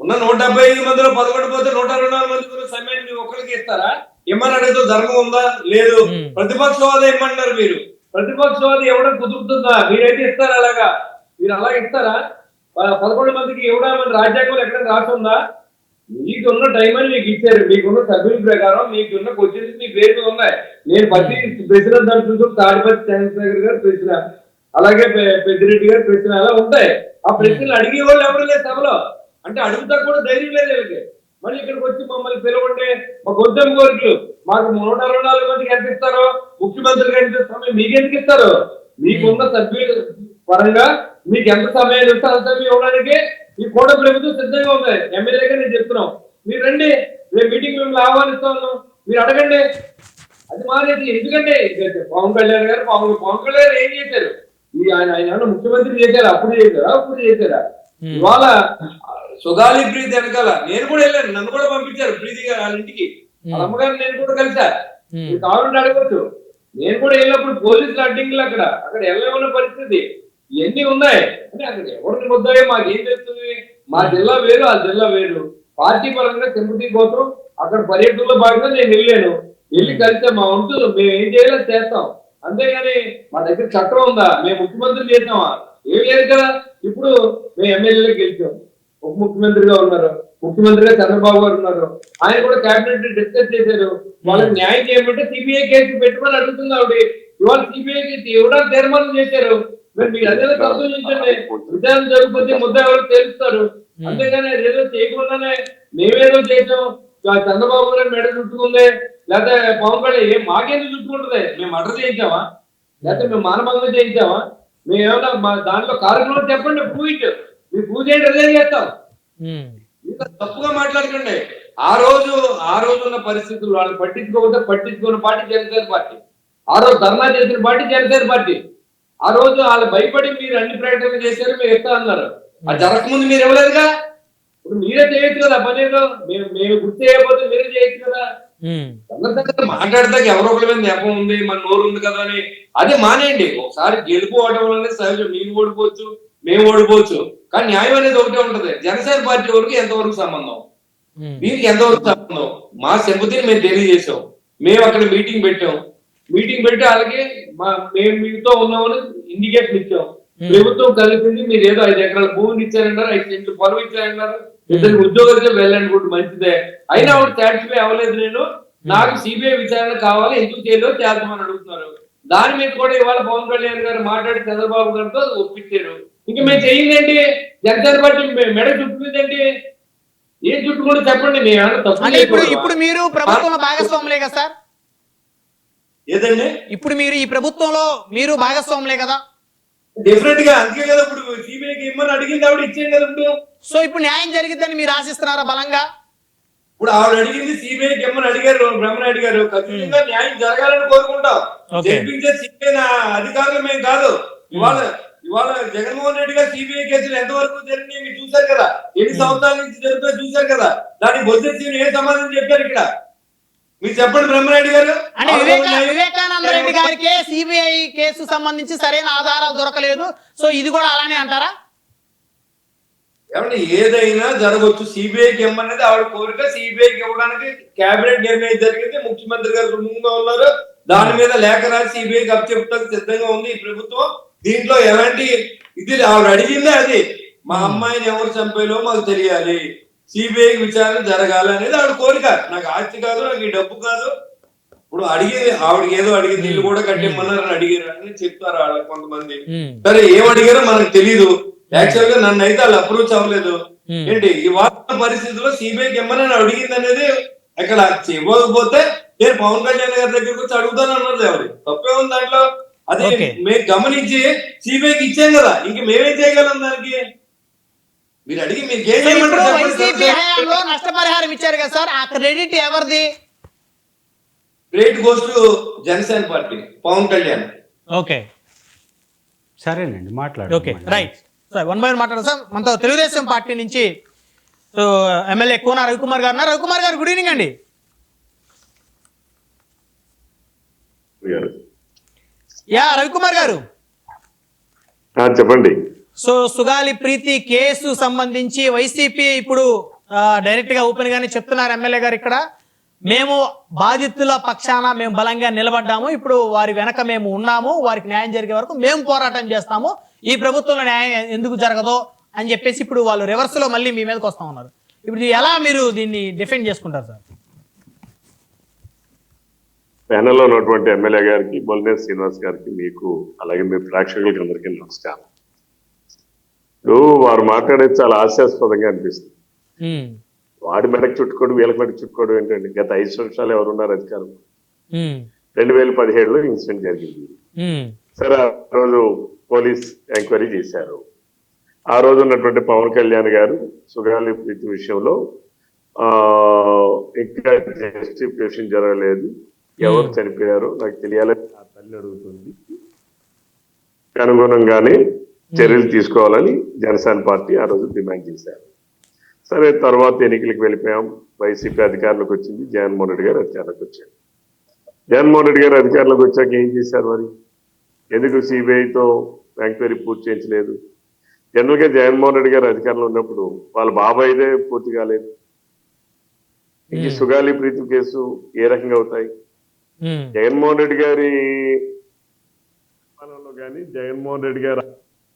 ఉన్న 175 మందిలో 11 పోతే 124 మంది సమయాన్ని మీరు ఒక్కరికి ఇస్తారా? ఇమ్మని అడిగితే ధర్మం ఉందా? లేదు. ప్రతిపక్షవాదం ఇమ్మన్నారు మీరు. ప్రతిపక్షవాదం ఎవడం కుదురుతుందా? మీరైతే ఇస్తారా? అలాగా మీరు అలాగే ఇస్తారా? 11 మందికి ఇవ్వడామని రాజ్యాంగంలో ఎక్కడైనా రాసి ఉందా? మీకున్న టైం అని మీకు ఇచ్చారు, మీకున్న సభ్యుల ప్రకారం మీకున్న క్వశ్చన్స్ మీ పేరు ఉన్నాయి. నేను ప్రతి ప్రశ్న దాంట్లో తాడిపత్రి చంద్రశేఖర్ గారు ప్రశ్న, అలాగే పెద్దిరెడ్డి గారు ప్రశ్న, అలా ఉంటాయి. ఆ ప్రశ్నలు అడిగే వాళ్ళు ఎవరు లేదు సభలో. అంటే అడుగుతా కూడా ధైర్యం లేదు వీళ్ళకి. మళ్ళీ ఇక్కడికి వచ్చి మమ్మల్ని పిలవండి, మా గొంతం కోరికలు మాకు 124 మందికి ఎంత ఇస్తారో, ముఖ్యమంత్రికి ఎంత ఇస్తారో, మీకెందుకు ఇస్తారు? మీకున్న సభ్యుల పరంగా మీకు ఎంత సమయం ఇస్తే అంత సమయం ఇవ్వడానికి ఈ కూడా ప్రభుత్వం సిద్ధంగా ఉంది. ఎమ్మెల్యేగా నేను చెప్తున్నాం, మీరు రండి, రేపు మీటింగ్ మిమ్మల్ని ఆహ్వానిస్తాను, మీరు అడగండి. అది మానేది. ఎందుకంటే పవన్ కళ్యాణ్ గారు పవన్ కళ్యాణ్ ఏం చేశారు? ఆయన ముఖ్యమంత్రి చేశారా? అప్పుడు చేశారా? ఇవాళ సుగాలి ప్రీతి వెనకాల నేను కూడా వెళ్ళాను, నన్ను కూడా పంపించారు ప్రీతి గారు వాళ్ళ ఇంటికి. వాళ్ళ అమ్మగారు నేను కూడా కలిసా. మీరు కావాలంటే అడగవచ్చు. నేను కూడా వెళ్ళినప్పుడు పోలీసులు అడ్డింగ్లు అక్కడ వెళ్ళలేమన్న పరిస్థితి ఇవన్నీ ఉన్నాయి. అంటే అక్కడ ఎవరిని ముద్దాయో మాకు ఏం తెలుస్తుంది? మా జిల్లా వేరు, ఆ జిల్లా వేరు. పార్టీ పరంగా సింపతి కోసం అక్కడ పర్యటనలో భాగంగా నేను వెళ్ళి కలిసా. మా వంతు మేము ఏం చేయాలో చేస్తాం, అంతేగాని మా దగ్గర చట్టం ఉందా? మేము ముఖ్యమంత్రి చేద్దామా? ఏం లేదు కదా. ఇప్పుడు మేము ఎమ్మెల్యేలకు గెలిచాం, ఉప ముఖ్యమంత్రిగా ఉన్నారు, ముఖ్యమంత్రిగా చంద్రబాబు గారు ఉన్నారు. ఆయన కూడా కేబినెట్ డిస్కస్ చేశారు. వాళ్ళకి న్యాయం చేయమంటే సిబిఐ కేసు పెట్టమని అడుగుతుంది ఆవిడ. ఇవాళ సిబిఐ కేసు ఇవ్వడానికి తీర్మానం చేశారు. మరి మీరు అదే సంతోషించండి. విచారణ జరుగుతుంది, ముద్ద ఎవరు తెలుస్తారు. అంతేగాని ఏదో చేయకుండానే మేమేదో చేసాం, చంద్రబాబు గారు మెడ చుట్టుకుందే, లేకపోతే పవన్ కళ్యాణ్ మాకేందుకు చుట్టుకుంటుంది? మేము మర్డర్ చేయించామా? లేకపోతే మేము మానభంగం చేయించామా? మేమేమన్నా మా దాంట్లో కార్యక్రమం చెప్పండి, మీరు పూజ చేయండి, రిజైన్ చేస్తాం. ఇంకా తప్పుగా మాట్లాడకండి. ఆ రోజు ఉన్న పరిస్థితులు వాళ్ళని పట్టించుకున్న పార్టీ జనసేన పార్టీ. ఆ రోజు ధర్నా చేసిన పార్టీ జనసేన పార్టీ. ఆ రోజు వాళ్ళు భయపడి మీరు అన్ని ప్రకటనలు చేశారు, మీరు ఇస్తా అన్నారు. అది జరగకముందు మీరు ఇవ్వలేదుగా. ఇప్పుడు మీరే చేయొచ్చు కదా పని. మేము గుర్తు చేయకపోతే మీరే చేయొచ్చు కదా. మాట్లాడతాక ఎవరో ఒకరి మీద నెపం ఉంది, మన నోరు ఉంది కదా అని అదే మానేయండి. ఒకసారి గెలుపుకోవడం అనేది సహజం. మీరు ఓడిపోవచ్చు, మేము ఓడిపోవచ్చు, కానీ న్యాయం అనేది ఒకటే ఉంటది. జనసేన పార్టీ వరకు ఎంతవరకు సంబంధం, దీనికి ఎంతవరకు సంబంధం? మా సింపతిని మేము తెలియజేసాం. మేము అక్కడ మీటింగ్ పెట్టి వాళ్ళకి మేము మీతో ఉన్నామని ఇండికేషన్ ఇచ్చాం. ప్రభుత్వం కలిసింది, మీరు ఏదో 5 ఎకరాల భూమిని ఇచ్చారన్నారు, 5 సెంట్లు పొలం ఇచ్చారన్నారు, 2 ఉద్యోగాలకే వెళ్ళండి కూడా మంచిదే. అయినా ఆవిడ సాటిస్ఫై అవ్వలేదు. నాకు సిబిఐ విచారణ కావాలి, ఎందుకు చేయలేదో చేద్దామని అడుగుతున్నారు. దాని మీద కూడా ఇవాళ పవన్ కళ్యాణ్ గారు మాట్లాడి చంద్రబాబు గారితో ఒప్పించారు. ఇంకా మేము చేయిందండి, జనసేన పార్టీ మెడ చుట్టుకుందండి. ఏం చుట్టుకుంటే చెప్పండి. ఇప్పుడు మీరు ప్రభుత్వంలో భాగస్వాములే కదా సార్? ఏదండి? ఇప్పుడు మీరు ఈ ప్రభుత్వంలో మీరు భాగస్వాములే కదా? డెఫినెట్ గా. అందుకే కదా ఇప్పుడు సిబిఐకి ఇమ్మని అడిగింది ఆవిడ, ఇచ్చేది కదా ఇప్పుడు. సో ఇప్పుడు న్యాయం జరిగిద్దని మీరు ఆశిస్తున్నారా బలంగా? ఇప్పుడు ఆవిడ అడిగింది సిబిఐకి ఇమ్మని అడిగారు బ్రహ్మనాయుడు గారు. ఖచ్చితంగా న్యాయం జరగాలని కోరుకుంటాం. జరిపించే సిబిఐ అధికారులు మేము కాదు. ఇవాళ జగన్మోహన్ రెడ్డి గారు సిబిఐ కేసులు ఎంతవరకు జరిగినాయి మీరు చూశారు కదా. ఎన్ని సంవత్సరాల నుంచి జరుగుతాయో చూశారు కదా. దానికి బొద్దు ఏ సమాధానం చెప్పారు ఇక్కడ? మీరు చెప్పండి బ్రహ్మరెడ్డి గారు. అంటే వివేకానంద రెడ్డి గారికి సిబిఐ కేసు సంబంధించి సరైన ఆధారాలు దొరకలేదు, సో ఇది కూడా అలానే అంటారా? ఏమంటే ఏదైనా జరగవచ్చు. సిబిఐకి ఇవ్వమనేది ఆవిడ కోరిక. సిబిఐకి ఇవ్వడానికి కేబినెట్ నిర్ణయం జరిగింది. ముఖ్యమంత్రి గారు సుముఖంగా ఉన్నారు. దాని మీద లేఖ రాసి సిబిఐకి అప్పచెప్పడానికి సిద్ధంగా ఉంది ఈ ప్రభుత్వం. దీంట్లో ఎలాంటి ఇది ఆవిడ అడిగిందే అది. మా అమ్మాయిని ఎవరు చంపాలో మాకు తెలియాలి, సిబిఐకి విచారణ జరగాలి అనేది ఆవిడ కోరిక. నాకు ఆస్తి కాదు, నాకు ఈ డబ్బు కాదు. ఇప్పుడు అడిగింది ఆవిడకి, ఏదో అడిగింది, ఇల్లు కూడా కట్టిమ్మన్నారని అడిగారు అని చెప్తారు వాళ్ళ కొంతమంది. సరే ఏం అడిగారో మనకు తెలీదు. యాక్చువల్ గా నన్ను అయితే వాళ్ళు అప్రోచ్ అవ్వలేదు. ఏంటి ఈ వాతావరణ పరిస్థితుల్లో సిబిఐకి ఇమ్మని అడిగింది అనేది అక్కడ ఇవ్వకపోతే నేను పవన్ కళ్యాణ్ గారి దగ్గరికి వచ్చి అడుగుతాను అన్నది ఎవరి తప్పే ఉంది దాంట్లో. అది మేము గమనించి సిబిఐకి ఇచ్చాం కదా, ఇంక మేమేం చేయగలం దానికి? మీరు అడిగి మీకు ఏం చేయమంటారు? నష్టపరిహారం ఇచ్చారు కదా సార్, ఆ క్రెడిట్ ఎవరిది? Credit goes to Janasena party, Pawan Kalyan. Okay సరేనండి, మాట్లాడు. Okay right sir, one by one మాట్లాడదాం సార్. మనతో తెలుగుదేశం పార్టీ నుంచి MLA Kona Ravikumar garu. Ravikumar garu good evening అండి. యా రవికుమార్ గారు చెప్పండి. సో సుగాలి ప్రీతి కేసు సంబంధించి వైసీపీ ఇప్పుడు డైరెక్ట్ గా ఓపెన్ గానే చెప్తున్నారు ఎమ్మెల్యే గారు, ఇక్కడ మేము బాధితుల పక్షాన మేము బలంగా నిలబడ్డాము, ఇప్పుడు వారి వెనక మేము ఉన్నాము, వారికి న్యాయం జరిగే వరకు మేము పోరాటం చేస్తాము, ఈ ప్రభుత్వంలో న్యాయం ఎందుకు జరగదో అని చెప్పేసి ఇప్పుడు వాళ్ళు రివర్స్ లో మళ్ళీ మీ మీదకి వస్తా ఉన్నారు. ఇప్పుడు ఎలా మీరు దీన్ని డిఫెండ్ చేసుకుంటారు సార్? ప్యానెల్లో ఉన్నటువంటి ఎమ్మెల్యే గారికి, బొలినేని శ్రీనివాస్ గారికి, మీకు అలాగే మీ ప్రేక్షకులకి అందరికీ నమస్కారం. ఇప్పుడు వారు మాట్లాడేది చాలా హాస్యాస్పదంగా అనిపిస్తుంది. వాడి మెడకు చుట్టుకోడు, వీళ్ళకి మెడకు చుట్టుకోడు ఏంటండి? గత 5 సంవత్సరాలు ఎవరున్నారు అధికారం? 2017లో ఇన్సిడెంట్ జరిగింది. సరే, ఆ రోజు పోలీస్ ఎంక్వైరీ చేశారు. ఆ రోజు ఉన్నటువంటి పవన్ కళ్యాణ్ గారు సుగాలి ప్రీతి విషయంలో ఇంకా జస్టిఫికేషన్ జరగలేదు, ఎవరు చనిపోయారో నాకు తెలియాలని ఆ తల్లి అడుగుతుంది, అనుగుణంగానే చర్యలు తీసుకోవాలని జనసేన పార్టీ ఆ రోజు డిమాండ్ చేశారు. సరే, తర్వాత ఎన్నికలకు వెళ్ళిపోయాం. వైసీపీ అధికారంలోకి వచ్చింది, జగన్మోహన్ రెడ్డి గారు అధికారంలోకి వచ్చారు. జగన్మోహన్ రెడ్డి గారు అధికారంలోకి వచ్చాక ఏం చేశారు? మరి ఎందుకు సిబిఐతో ఎంక్వైరీ పూర్తి చేయించలేదు? జనరల్ గా జగన్మోహన్ రెడ్డి గారు అధికారంలో ఉన్నప్పుడు వాళ్ళ బాబాయిదే పూర్తి కాలేదు. ఈ సుగాలి ప్రీతి కేసు ఏ రకంగా అవుతాయి? జగన్మోహన్ రెడ్డి గారి కానీ జగన్మోహన్ రెడ్డి గారు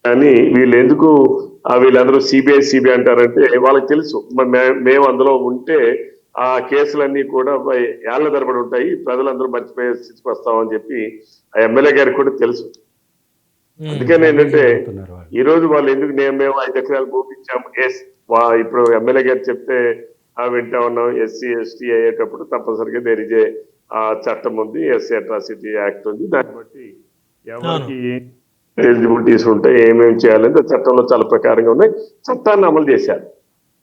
కానీ వీళ్ళు ఎందుకు వీళ్ళందరూ సిబిఐ అంటారంటే వాళ్ళకి తెలుసు మేము అందులో ఉంటే ఆ కేసులన్నీ కూడా ఏళ్ల తరబడి ఉంటాయి, ప్రజలందరూ మర్చిపోయే స్థితికి వస్తామని చెప్పి ఆ ఎమ్మెల్యే గారికి కూడా తెలుసు. అందుకని ఏంటంటే ఈ రోజు వాళ్ళు ఎందుకు మేము 5 ఎకరాలు భూమించాము, ఇప్పుడు ఎమ్మెల్యే గారు చెప్తే వింటా ఉన్నాం. ఎస్సీ ఎస్టీ అయ్యేటప్పుడు తప్పనిసరిగా దేనిజే చట్టం ఉంది, ఎస్సీ అట్రాసిటీ యాక్ట్ ఉంది, దాన్ని బట్టి ఎవరికి ఎలిజిబిలిటీస్ ఉంటాయి, ఏమేమి చేయాలంటే చట్టంలో చాలా ప్రకారంగా ఉన్నాయి. చట్టాన్ని అమలు చేశారు,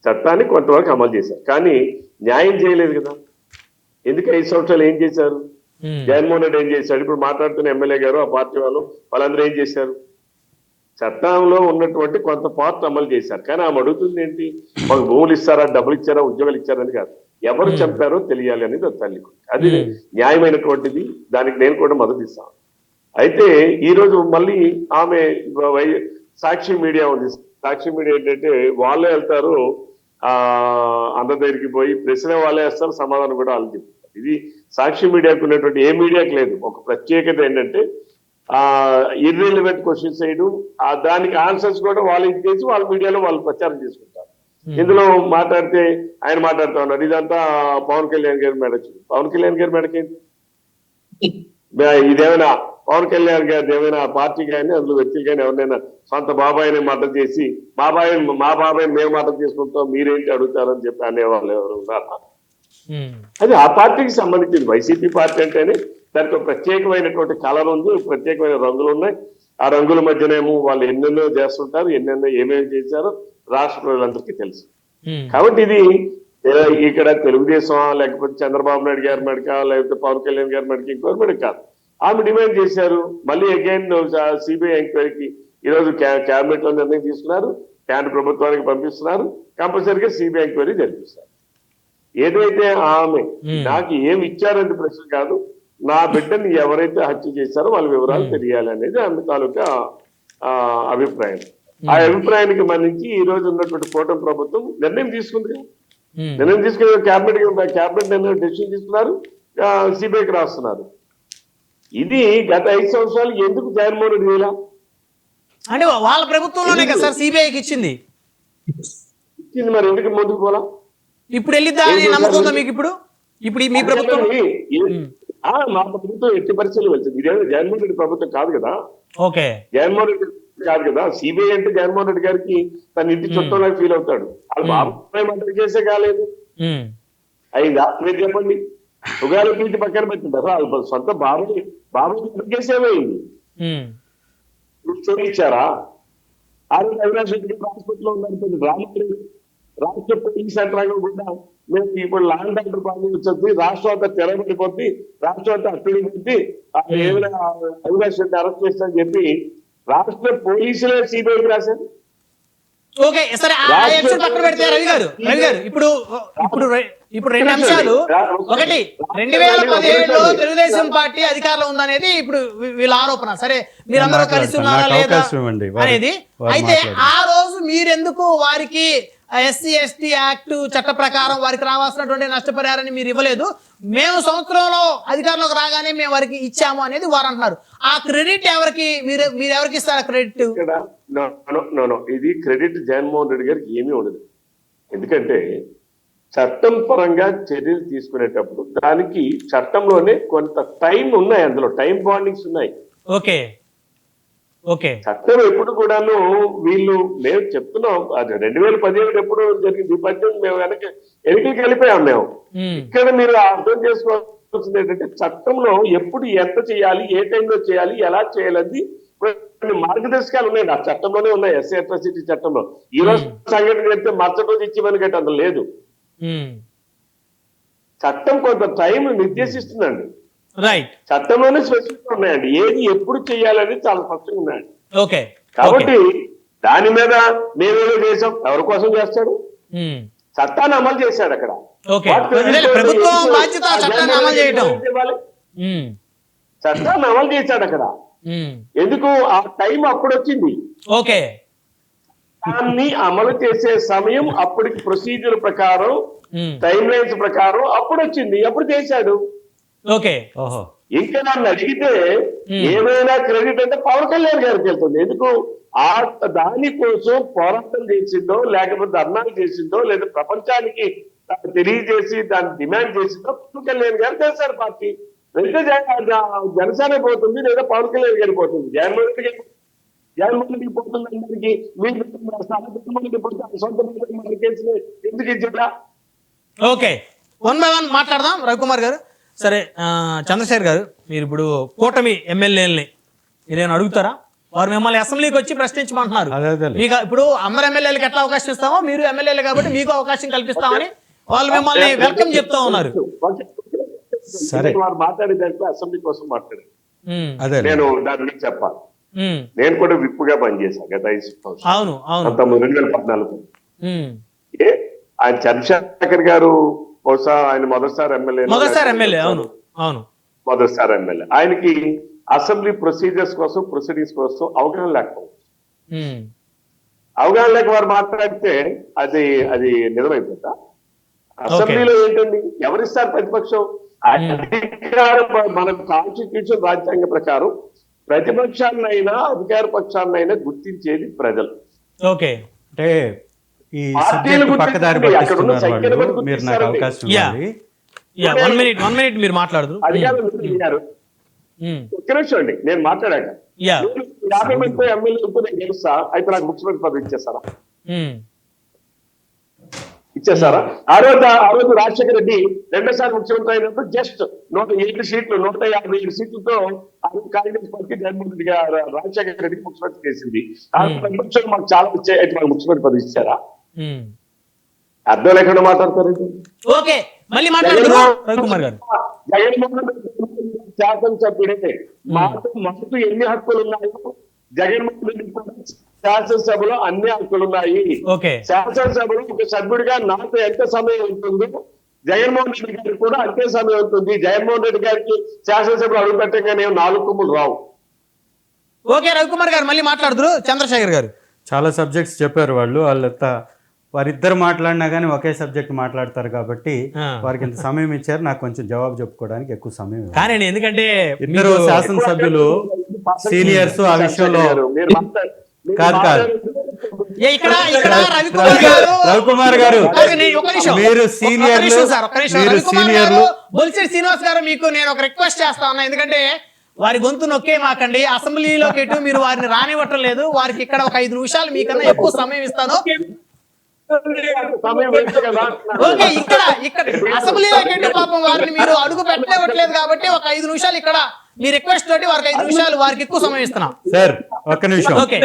చట్టాన్ని కొంతవరకు అమలు చేశారు, కానీ న్యాయం చేయలేదు కదా. ఎందుకు 5 సంవత్సరాలు ఏం చేశారు? జగన్మోహన్ రెడ్డి ఏం చేశాడు? ఇప్పుడు మాట్లాడుతున్న ఎమ్మెల్యే గారు, ఆ పార్టీ వాళ్ళందరూ ఏం చేశారు? చట్టంలో ఉన్నటువంటి కొంత పార్ట్ అమలు చేశారు, కానీ ఆమె అడుగుతుంది ఏంటి? మాకు భూములు ఇస్తారా, డబ్బులు ఇచ్చారా, ఉద్యోగాలు ఇచ్చారని కాదు, ఎవరు చంపారో తెలియాలి అనేది తల్లి. అది న్యాయమైనటువంటిది, దానికి నేను కూడా మద్దతు ఇస్తాను. అయితే ఈ రోజు మళ్ళీ ఆమె సాక్షి మీడియా ఉంది. సాక్షి మీడియా ఏంటంటే వాళ్ళే వెళ్తారు, అందరి దగ్గరికి పోయి ప్రశ్న వాళ్ళే వేస్తారు, సమాధానం కూడా వాళ్ళు చెప్తారు. ఇది సాక్షి మీడియాకు ఉన్నటువంటి ఏ మీడియాకి లేదు. ఒక ప్రత్యేకత ఏంటంటే ఇర్రెలవెంట్ క్వశ్చన్స్ వేయడం, దానికి ఆన్సర్స్ కూడా వాళ్ళు ఇచ్చేసి వాళ్ళ మీడియాలో వాళ్ళు ప్రచారం చేసుకుంటారు. ఇందులో మాట్లాడితే ఆయన మాట్లాడుతూ ఉన్నారు, ఇదంతా పవన్ కళ్యాణ్ గారి మేడచ్చు. పవన్ కళ్యాణ్ గారి మేడకేంటి? ఇదేమైనా పవన్ కళ్యాణ్ గారి ఏమైనా పార్టీ కానీ అందులో వ్యక్తులు కానీ ఎవరినైనా సొంత బాబాయిని మద్దతు చేసి మా బాబాయిని మేము మద్దతు చేసుకుంటాం, మీరేంటి అడుగుతారని చెప్పి అనేవాళ్ళు ఎవరు ఉన్నారా? అది ఆ పార్టీకి సంబంధించింది. వైసీపీ పార్టీ అంటేనే దానికి ప్రత్యేకమైనటువంటి కలర్ ఉంది, ప్రత్యేకమైన రంగులు ఉన్నాయి. ఆ రంగుల మధ్యనేమో వాళ్ళు ఎన్నెన్నో చేస్తుంటారు, ఎన్నెన్నో ఏమేమి చేశారో రాష్ట్ర ప్రజలందరికీ తెలుసు. కాబట్టి ఇది ఇక్కడ తెలుగుదేశం లేకపోతే చంద్రబాబు నాయుడు గారి మెడక, లేకపోతే పవన్ కళ్యాణ్ గారి మెడక, ఇంకోరి మెడక కాదు. ఆమె డిమాండ్ చేశారు. మళ్ళీ అగైన్ సిబిఐ ఎంక్వైరీకి ఈరోజు క్యాబినెట్ లో నిర్ణయం తీసుకున్నారు, కేంద్ర ప్రభుత్వానికి పంపిస్తున్నారు, కంపల్సరీగా సిబిఐ ఎంక్వైరీ జరిపిస్తారు. ఏదైతే ఆమె నాకు ఏమి ఇచ్చారంటే ప్రశ్న కాదు, నా బిడ్డని ఎవరైతే హత్య చేశారో వాళ్ళ వివరాలు తెలియాలి అనేది ఆమె తాలూకా అభిప్రాయం. ఆ అభిప్రాయానికి మన్నించి ఈ రోజు ఉన్నటువంటి కూటమి ప్రభుత్వం నిర్ణయం తీసుకుంది. నిర్ణయం తీసుకుని క్యాబినెట్ నిర్ణయం డెసిషన్ తీసుకున్నారు, సిబిఐకి రాస్తున్నారు. ఇది గత 5 సంవత్సరాలు ఎందుకు జగన్మోహన్ రెడ్డి ఇలా అంటే వాళ్ళ ప్రభుత్వంలోనే కదా సార్ సిబిఐకి ఇచ్చింది. మరి ఎందుకు ముందుకు పోలా? ఇప్పుడు వెళ్ళిద్దా అని నమ్మకం ఉందా మీకు? ఇప్పుడు మీ ప్రభుత్వం మా ప్రభుత్వం ఎట్టి పరిస్థితులు వెళ్తుంది. ఇదేదో జగన్మోహన్ రెడ్డి ప్రభుత్వం కాదు కదా. ఓకే, జగన్మోహన్ రెడ్డి కాదు కదా. సిబిఐ అంటే జగన్మోహన్ రెడ్డి గారికి తన ఇంటి చుట్టంలాగా ఫీల్ అవుతాడు. వాళ్ళు బాబాయ్ మంత్రి చేసే కాలేదు, అయిందా? మీరు చెప్పండి. ఉగాది పీచి పక్కన పెట్టింటారు, వాళ్ళు సొంత బాబాయ్ కేసేమైంది? ఇచ్చారా? ఆ రోజు అవినాష్ రెడ్డి హాస్పిటల్లో ఉన్నారు. రాష్ట్ర పోలీస్ సెంటర్ కూడా మేము ఇప్పుడు ల్యాండ్ ఆర్డర్ ప్రాబ్లం వచ్చి రాష్ట్రం అంతా తెరబడిపోద్ది, రాష్ట్రం అంతా అట్టుడిపోద్ది, ఏమైనా అవినాష్ రెడ్డి అరెస్ట్ చేస్తారని చెప్పి రాష్ట్ర పోలీసులే సిబిఐకి రాశారు. ఓకే సరే, పక్కన పెడితే రవి గారు ఇప్పుడు రెండు అంశాలు. ఒకటి, 2017లో తెలుగుదేశం పార్టీ అధికారంలో ఉందనేది ఇప్పుడు వీళ్ళ ఆరోపణ. సరే, మీరందరూ కలిసి ఉన్నారా లేదా అనేది. అయితే ఆ రోజు మీరెందుకు వారికి ఎస్సీ ఎస్టీ యాక్ట్ చట్ట ప్రకారం వారికి రావాల్సినటువంటి నష్టపరిహారాన్ని మీరు ఇవ్వలేదు? మేము సంవత్సరంలో అధికారంలోకి రాగానే మేము వారికి ఇచ్చాము అనేది వారు అంటున్నారు. ఆ క్రెడిట్ ఎవరికి? మీరు ఎవరికి ఇస్తారు క్రెడిట్? ఇది క్రెడిట్ జగన్మోహన్ రెడ్డి గారికి ఏమీ ఉండదు. ఎందుకంటే చట్టం పరంగా చర్యలు తీసుకునేటప్పుడు దానికి చట్టంలోనే కొంత టైం ఉన్నాయి, అందులో టైం బాండింగ్స్ ఉన్నాయి. ఓకే ఓకే, చట్టం ఎప్పుడు కూడాను వీళ్ళు మేము చెప్తున్నాం, అది 2017 ఎప్పుడు జరిగింది. ఈ పద్యం మేము ఎన్నికలు కలిపాం మేము. ఇక్కడ మీరు అర్థం చేసుకోవాల్సింది ఏంటంటే చట్టంలో ఎప్పుడు ఎంత చేయాలి, ఏ టైంలో చేయాలి, ఎలా చేయాలి మార్గదర్శకాలు ఉన్నాయి. ఆ చట్టంలోనే ఉన్నాయి, ఎస్సీ అట్రాసిటీ చట్టంలో. ఈ రోజు సంఘటన చెప్తే మరుసటి రోజు ఇచ్చేమని గట్టి అందులో లేదు. చట్టం కొంత టైం నిర్దేశిస్తుందండి. రైట్, చట్టంలోనే స్పెసిఫిక్ ఉన్నాయండి, ఏది ఎప్పుడు చేయాలని చాలా స్పష్టంగా ఉన్నాయండి. ఓకే, కాబట్టి దాని మీద మేమేదో చేసాం, ఎవరి కోసం చేస్తాడు? చట్టాన్ని అమలు చేశాడు అక్కడ. ప్రభుత్వం బాధ్యత చట్టాన్ని అమలు చేయడం. చట్టాన్ని అమలు చేశాడు అక్కడ. ఎందుకు ఆ టైం అప్పుడు వచ్చింది. ఓకే, దాన్ని అమలు చేసే సమయం అప్పటికి ప్రొసీజర్ ప్రకారం, టైం లైన్స్ ప్రకారం అప్పుడు వచ్చింది, అప్పుడు చేశాడు. ఓకే, ఇంకా నన్ను అడిగితే ఏమైనా క్రెడిట్ అంటే పవన్ కళ్యాణ్ గారికి వెళ్తుంది. ఎందుకు? ఆ దానికోసం పోరాటం చేసిందో, లేకపోతే ధర్నాలు చేసిందో, లేదా ప్రపంచానికి తెలియజేసి దాన్ని డిమాండ్ చేసిందో పవన్ కళ్యాణ్ గారు చేశారు పార్టీ. వెళ్తే జనసేన పోతుంది, లేదా పవన్ కళ్యాణ్ గారికి పోతుంది. జగన్మోహన్ రెడ్డికి పోతుంది అందరికి. మీరు సొంత కేసులు ఎందుకు ఇచ్చారా? ఓకే, 1 by 1 మాట్లాడదాం రవికుమార్ గారు. సరే, చంద్రశేఖర్ గారు, మీరు ఇప్పుడు కూటమి ఎమ్మెల్యేలని మీరేమైనా అడుగుతారా? వారు మిమ్మల్ని అసెంబ్లీకి వచ్చి ప్రశ్నించమంటున్నారు. మీకు ఇప్పుడు అందరు ఎమ్మెల్యేలకు ఎట్లా అవకాశం ఇస్తామో మీరు ఎమ్మెల్యేలు కాబట్టి మీకు అవకాశం కల్పిస్తామని వాళ్ళు మిమ్మల్ని వెల్కమ్ చెప్తా ఉన్నారు. సరే, వారు మాట్లాడేదాంట్లో అసెంబ్లీ కోసం మాట్లాడారు. నేను దాని గురించి చెప్పాలి. నేను కూడా విప్పుగా పనిచేశాను గత 5 సంవత్సరాలు. అవును అవును, 2014 ఆయన చంద్రశేఖర్ గారు బహుశా ఆయన మొదటిసారి ఎమ్మెల్యే. అవును అవును, మొదటిసారి ఎమ్మెల్యే. ఆయనకి అసెంబ్లీ ప్రొసీజర్స్ కోసం, ప్రొసీడింగ్స్ కోసం అవగాహన లేకపోవచ్చు. అవగాహన లేక వారు మాట్లాడితే అది నిజమైపోతా? అసెంబ్లీలో ఏంటండి, ఎవరిస్తారు ప్రతిపక్షం? అధికారం మన కాన్స్టిట్యూషన్ రాజ్యాంగ ప్రకారం ప్రతిపక్షాన్నైనా అధికార పక్షాన్నైనా గుర్తించేది ప్రజలు. ఓకే, అంటే ఈ సబ్జెక్ట్ పక్కదారి పట్టిస్తున్నారు వాళ్ళు. మీరు నాకు అవకాశం ఇవ్వాలి. 1 minute మీరు మాట్లాడదు. ఒక్క నిమిషం అండి, నేను మాట్లాడాక 50 మందితో ఎమ్మెల్యేలతో నేను గెలుస్తా, అయితే నాకు ముఖ్యమంత్రి పదవి ఇచ్చేస్తారా? ఆ రోజు రాజశేఖర రెడ్డి 2సారి ముఖ్యమంత్రి అయినప్పుడు జస్ట్ 107 సీట్లు 157 సీట్లతో కాంగ్రెస్ పార్టీ జగన్మోహన్ రెడ్డి రాజశేఖర రెడ్డికి ముఖ్యమంత్రి చేసింది. ప్రతిపక్షాలు మాకు చాలా వచ్చాయి, అయితే మాకు ముఖ్యమంత్రి పదవి ఇచ్చారా? అర్థం లేకుండా మాట్లాడతారండి. జగన్మోహన్ రెడ్డి శాసనసభ్యుడే, మాకు ఎన్ని హక్కులు ఉన్నాయో జగన్మోహన్ రెడ్డి కూడా శాసనసభలో అన్ని హక్కులు ఉన్నాయి. శాసనసభలో ఒక సభ్యుడిగా నాకు ఎంత సమయం ఉంటుందో జగన్మోహన్ రెడ్డి గారికి కూడా అంతే సమయం ఉంటుంది. జగన్మోహన్ రెడ్డి గారికి శాసనసభలో అడుగు పెట్టగానే 4 కొమ్ములు రావు. ఓకే రవికుమార్ గారు మళ్ళీ మాట్లాడుతురు. చంద్రశేఖర్ గారు చాలా సబ్జెక్ట్స్ చెప్పారు వాళ్ళంతా. వారిద్దరు మాట్లాడినా కానీ ఒకే సబ్జెక్ట్ మాట్లాడతారు కాబట్టి వారికి ఇంత సమయం ఇచ్చారు. నాకు కొంచెం జవాబు చెప్పుకోవడానికి ఎక్కువ సమయం ఇవ్వాలి. కానీ ఎందుకంటే ఇద్దరు శాసనసభ్యులు సీనియర్స్ ఆ విషయంలో కాదు ఇక్కడ రవికుమార్ గారు మీరు సీనియర్లు, మీరు సీనియర్లు. బొలిశెట్టి శ్రీనివాస్ గారు మీకు నేను ఒక రిక్వెస్ట్ చేస్తా ఉన్నా. ఎందుకంటే వారి గొంతు నొక్కే మాకండి. అసెంబ్లీలోకి ఎటు మీరు వారిని రానివ్వటం లేదు. వారికి ఇక్కడ ఒక 5 నిమిషాలు మీకన్నా ఎక్కువ సమయం ఇస్తాను. ఓకే ఇక్కడ అసెంబ్లీలోకి ఎటు పాపం వారిని మీరు అడుగు పెట్టలేవట్లేదు కాబట్టి ఒక 5 నిమిషాలు ఇక్కడ మీ రిక్వెస్ట్ తోటి వారికి 5 నిమిషాలు వారికి ఎక్కువ సమయం ఇస్తున్నాం సార్. ఒక్క నిమిషం. ఓకే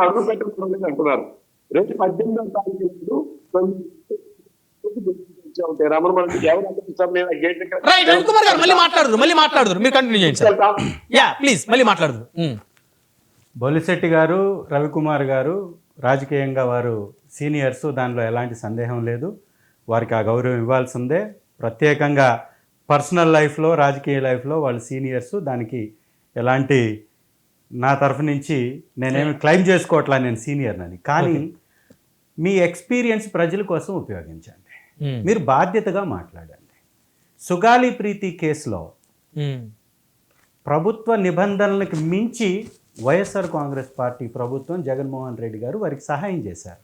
అడుగు పెట్టడం అంటున్నారు. రేపు 18వ తారీఖు రవికుమార్ గారు మళ్ళీ మాట్లాడుదురు మీరు కంటిన్యూ చేయండి సార్. యా ప్లీజ్ మళ్ళీ మాట్లాడుదురు. బొలిశెట్టి గారు, రవికుమార్ గారు రాజకీయంగా వారు సీనియర్స్, దానిలో ఎలాంటి సందేహం లేదు. వారికి ఆ గౌరవం ఇవ్వాల్సిందే. ప్రత్యేకంగా పర్సనల్ లైఫ్లో, రాజకీయ లైఫ్లో వాళ్ళు సీనియర్స్. దానికి ఎలాంటి నా తరఫు నుంచి నేనేమి క్లెయిమ్ చేసుకోవట్లా నేను సీనియర్నని. కానీ మీ ఎక్స్పీరియన్స్ ప్రజల కోసం ఉపయోగించండి. మీరు బాధ్యతగా మాట్లాడండి. సుగాలి ప్రీతి కేసులో ప్రభుత్వ నిబంధనలకు మించి వైఎస్ఆర్ కాంగ్రెస్ పార్టీ ప్రభుత్వం, జగన్మోహన్ రెడ్డి గారు వారికి సహాయం చేశారు.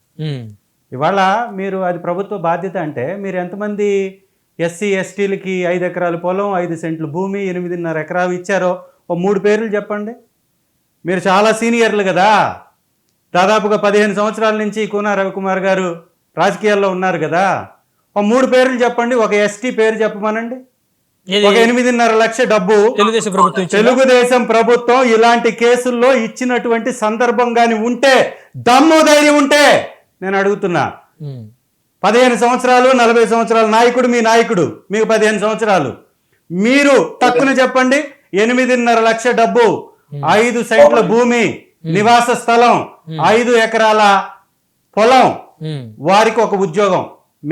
ఇవాళ మీరు అది ప్రభుత్వ బాధ్యత అంటే మీరు ఎంతమంది ఎస్సీ ఎస్టీలకి 5 ఎకరాల పొలం, 5 సెంట్లు భూమి, 8.5 ఎకరాలు ఇచ్చారో ఓ 3 పేర్లు చెప్పండి. మీరు చాలా సీనియర్లు కదా, దాదాపుగా 15 సంవత్సరాల నుంచి కూన రవికుమార్ గారు రాజకీయాల్లో ఉన్నారు కదా. ఓ 3 పేర్లు చెప్పండి. ఒక ఎస్టీ పేరు చెప్పమనండి. ఒక 8.5 లక్షల డబ్బు తెలుగుదేశం ప్రభుత్వం ఇలాంటి కేసుల్లో ఇచ్చినటువంటి సందర్భం కానీ ఉంటే, దమ్ము ధైర్యం ఉంటే నేను అడుగుతున్నా. 15 సంవత్సరాలు 40 సంవత్సరాల నాయకుడు మీ నాయకుడు, మీకు 15 సంవత్సరాలు. మీరు తక్కువ చెప్పండి. 8.5 లక్షల డబ్బు, 5 సెంట్ల భూమి, నివాస స్థలం, 5 ఎకరాల పొలం, వారికి ఒక ఉద్యోగం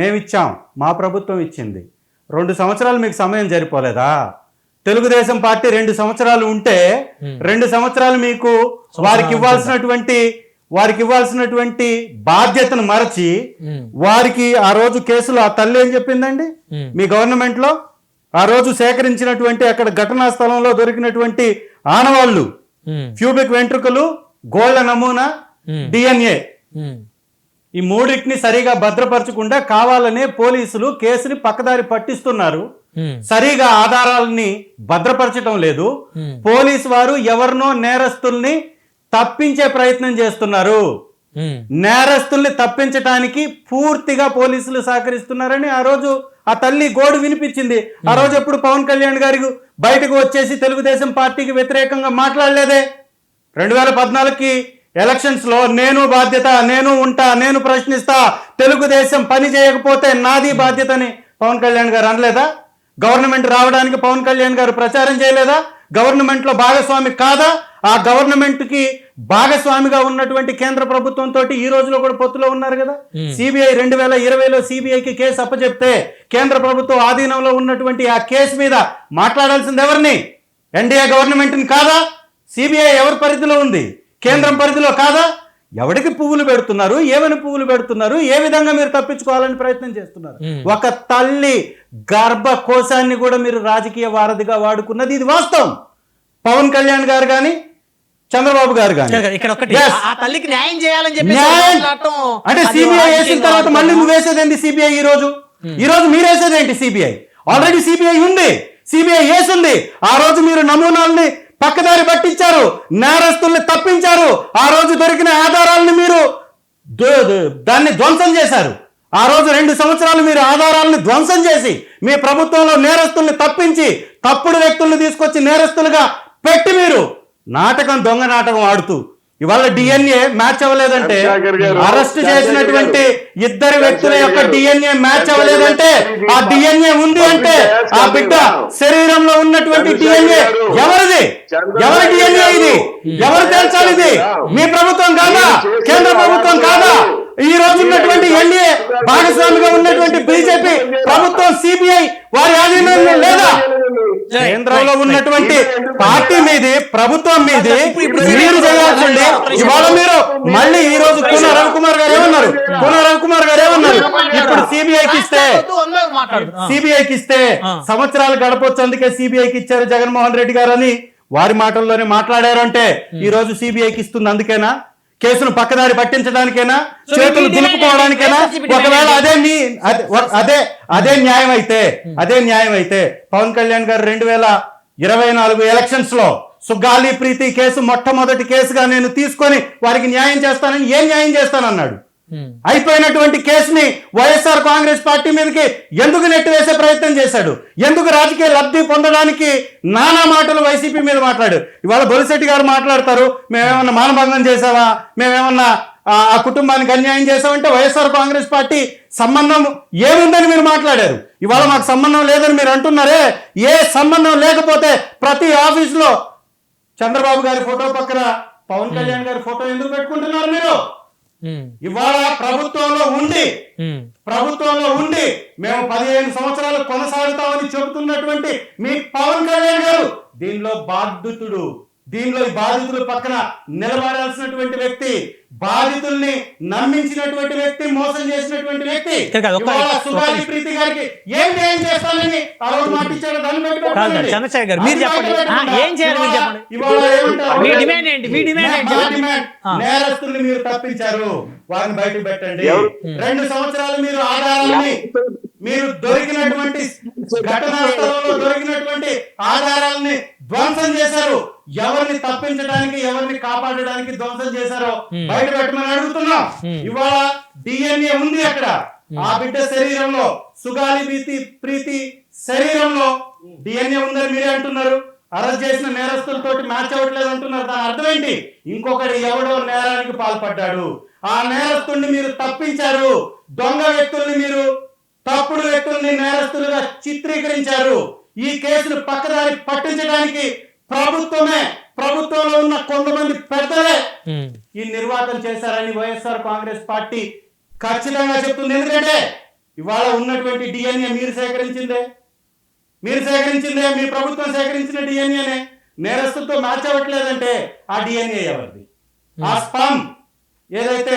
మేమిచ్చాం, మా ప్రభుత్వం ఇచ్చింది. 2 సంవత్సరాలు మీకు సమయం సరిపోలేదా? తెలుగుదేశం పార్టీ 2 సంవత్సరాలు ఉంటే 2 సంవత్సరాలు మీకు వారికి ఇవ్వాల్సినటువంటి బాధ్యతను మరచి వారికి ఆ రోజు కేసులో ఆ తల్లి ఏం చెప్పిందండి? మీ గవర్నమెంట్ లో ఆ రోజు సేకరించినటువంటి అక్కడ ఘటనా స్థలంలో దొరికినటువంటి ఆనవాళ్లు, క్యూబిక్ వెంట్రుకలు, గోళ్ల నమూనా, DNA, ఈ 3టిని సరిగా భద్రపరచకుండా కావాలనే పోలీసులు కేసుని పక్కదారి పట్టిస్తున్నారు. సరిగా ఆధారాలని భద్రపరచడం లేదు. పోలీసు వారు ఎవరినో నేరస్తుల్ని తప్పించే ప్రయత్నం చేస్తున్నారు. నేరస్తుల్ని తప్పించడానికి పూర్తిగా పోలీసులు సహకరిస్తున్నారని ఆ రోజు ఆ తల్లి గోడు వినిపించింది. ఆ రోజు ఎప్పుడు పవన్ కళ్యాణ్ గారికి బయటకు వచ్చేసి తెలుగుదేశం పార్టీకి వ్యతిరేకంగా మాట్లాడలేదే. 2014కి ఎలక్షన్స్ లో నేను బాధ్యత, నేను ఉంటా, నేను ప్రశ్నిస్తా, తెలుగుదేశం పని చేయకపోతే నాది బాధ్యత అని పవన్ కళ్యాణ్ గారు అనలేదా? గవర్నమెంట్ రావడానికి పవన్ కళ్యాణ్ గారు ప్రచారం చేయలేదా? గవర్నమెంట్ లో భాగస్వామి కాదా? ఆ గవర్నమెంట్ కి భాగస్వామిగా ఉన్నటువంటి కేంద్ర ప్రభుత్వంతో ఈ రోజులో కూడా పొత్తులో ఉన్నారు కదా. సిబిఐ 2020లో సిబిఐకి కేసు అప్పచెప్తే కేంద్ర ప్రభుత్వం ఆధీనంలో ఉన్నటువంటి ఆ కేసు మీద మాట్లాడాల్సింది ఎవరిని? ఎన్డీఏ గవర్నమెంట్ ని కాదా? సిబిఐ ఎవరి పరిధిలో ఉంది? కేంద్రం పరిధిలో కాదా? ఎవడికి పువ్వులు పెడుతున్నారు, ఏమని పువ్వులు పెడుతున్నారు, ఏ విధంగా మీరు తప్పించుకోవాలని ప్రయత్నం చేస్తున్నారు? ఒక తల్లి గర్భకోశాన్ని కూడా మీరు రాజకీయ వారధిగా వాడుకున్నది, ఇది వాస్తవం. పవన్ కళ్యాణ్ గారు కానీ చంద్రబాబు గారు కానీ అంటే సిబిఐ వేసిన తర్వాత మళ్ళీ నువ్వు వేసేదేంటి సిబిఐ? ఈ రోజు మీరు వేసేదేంటి సిబిఐ? ఆల్రెడీ సిబిఐ ఉంది, సిబిఐ వేసింది. ఆ రోజు మీరు నమూనాల్ని పక్కదారి పట్టించారు, నేరస్తుల్ని తప్పించారు. ఆ రోజు దొరికిన ఆధారాలను మీరు దాన్ని ధ్వంసం చేశారు. ఆ రోజు 2 సంవత్సరాలు మీరు ఆధారాలను ధ్వంసం చేసి మీ ప్రభుత్వంలో నేరస్తుల్ని తప్పించి తప్పుడు వ్యక్తుల్ని తీసుకొచ్చి నేరస్తులుగా పెట్టి మీరు దొంగ నాటకం ఆడుతూ ఇవాళ DNA మ్యాచ్ అవ్వలేదంటే, అరెస్ట్ చేసినటువంటి 2 వ్యక్తుల యొక్క DNA మ్యాచ్ అవ్వలేదంటే, ఆ DNA ఉంది అంటే ఆ బిడ్డ శరీరంలో ఉన్నటువంటి DNA ఎవరిది? ఎవరి DNA ఇది? ఎవరు తేల్చాలి? ఇది మీ ప్రభుత్వం కాదా? కేంద్ర ప్రభుత్వం కాదా? ఈ రోజు ఉన్నటువంటి ఎన్డీఏ భాగస్వామిగా ఉన్నటువంటి బీజేపీ ప్రభుత్వం సిబిఐ వారి ఆధీనంలో లేదా? కేంద్రంలో ఉన్నటువంటి పార్టీ మీది, ప్రభుత్వం మీది మీరు చేయాల్సింది. ఇవాళ మీరు మళ్ళీ ఈ రోజు కూన రవికుమార్ గారు ఏమన్నారు? ఇప్పుడు సిబిఐకి ఇస్తే సంవత్సరాలు గడపొచ్చు, అందుకే సిబిఐకి ఇచ్చారు జగన్మోహన్ రెడ్డి గారు అని వారి మాటల్లోనే మాట్లాడారు. అంటే ఈ రోజు సిబిఐకి ఇస్తుంది అందుకేనా? కేసును పక్కదారి పట్టించడానికైనా, చేతులు దులుపుకోవడానికైనా? ఒకవేళ అదే న్యాయం అయితే పవన్ కళ్యాణ్ గారు 2024 ఎలక్షన్స్ లో సుగాలి ప్రీతి కేసు మొట్టమొదటి కేసుగా నేను తీసుకొని వారికి న్యాయం చేస్తానని ఏం న్యాయం చేస్తానన్నాడు? అయిపోయినటువంటి కేసుని వైఎస్ఆర్ కాంగ్రెస్ పార్టీ మీదకి ఎందుకు నెట్టివేసే ప్రయత్నం చేశాడు? ఎందుకు రాజకీయ లబ్ధి పొందడానికి నానా మాటలు వైసీపీ మీద మాట్లాడు? ఇవాళ బొలిశెట్టి గారు మాట్లాడతారు, మేమేమన్నా మానభంగం చేసావా, మేమేమన్నా ఆ కుటుంబానికి అన్యాయం చేసామంటే వైఎస్ఆర్ కాంగ్రెస్ పార్టీ సంబంధం ఏముందని మీరు మాట్లాడారు. ఇవాళ మాకు సంబంధం లేదని మీరు అంటున్నారే. ఏ సంబంధం లేకపోతే ప్రతి ఆఫీసులో చంద్రబాబు గారి ఫోటో పక్కన పవన్ కళ్యాణ్ గారి ఫోటో ఎందుకు పెట్టుకుంటున్నారు మీరు? ఇవాళ ప్రభుత్వంలో ఉండి మేము 15 సంవత్సరాలు కొనసాగుతామని చెబుతున్నటువంటి మీ పవన్ కళ్యాణ్ గారు దీనిలో ఈ బాధితుల పక్కన నిలబడాల్సినటువంటి వ్యక్తి, బాధితుల్ని నమ్మించినటువంటి వ్యక్తి, మోసం చేసినటువంటి వ్యక్తి సుగాలి ప్రీతి గారికి ఏం న్యాయం చేస్తానని ఆ రోజు మాటిచ్చారు. దాన్ని బట్టి చంద్రశేఖర్ గారు మీరు చెప్పండి, ఏం చేయాలి మీరు చెప్పండి. ఇవాళ ఏమంటారు? మీ డిమాండ్ ఏంటి? నేరస్తుల్ని మీరు తప్పించారు, వారిని బయటకు పెట్టండి. 2 సంవత్సరాలు మీరు ఆధారాలని, మీరు దొరికినటువంటి ఘటనా స్థలంలో దొరికినటువంటి ఆధారాలని ధ్వంసం చేశారు. ఎవరిని తప్పించడానికి, ఎవరిని కాపాడడానికి ధ్వంసం చేశారో బయట పెట్టమని అడుగుతున్నాం. ఇవాళ డిఎన్ఏ ఉంది అక్కడ, ఆ బిడ్డ శరీరంలో, సుగాలి ప్రీతి శరీరంలో డిఎన్ఏ ఉందని మీరే అంటున్నారు. అరెస్ట్ చేసిన నేరస్తులతోటి మ్యాచ్ అవ్వట్లేదు అంటున్నారు. దాని అర్థం ఏంటి? ఇంకొకటి ఎవడో నేరానికి పాల్పడ్డాడు, ఆ నేరస్తుల్ని మీరు తప్పించారు. దొంగ వ్యక్తుల్ని మీరు, తప్పుడు వ్యక్తుల్ని నేరస్తులుగా చిత్రీకరించారు. ఈ కేసును పక్కదారి పట్టించడానికి ప్రభుత్వంలో ఉన్న కొంతమంది పెద్దలే ఈ నిర్వాహకం చేశారని వైఎస్ఆర్ కాంగ్రెస్ పార్టీ ఖచ్చితంగా చెప్తుంది. ఎందుకంటే ఇవాళ ఉన్నటువంటి డిఎన్ఏ మీరు సేకరించిందే, మీ ప్రభుత్వం సేకరించిన డిఎన్ఏనే నేరస్తులతో మ్యాచ్ అవ్వట్లేదంటే ఆ డిఎన్ఏ ఎవరిది? ఆ స్పర్మ్ ఏదైతే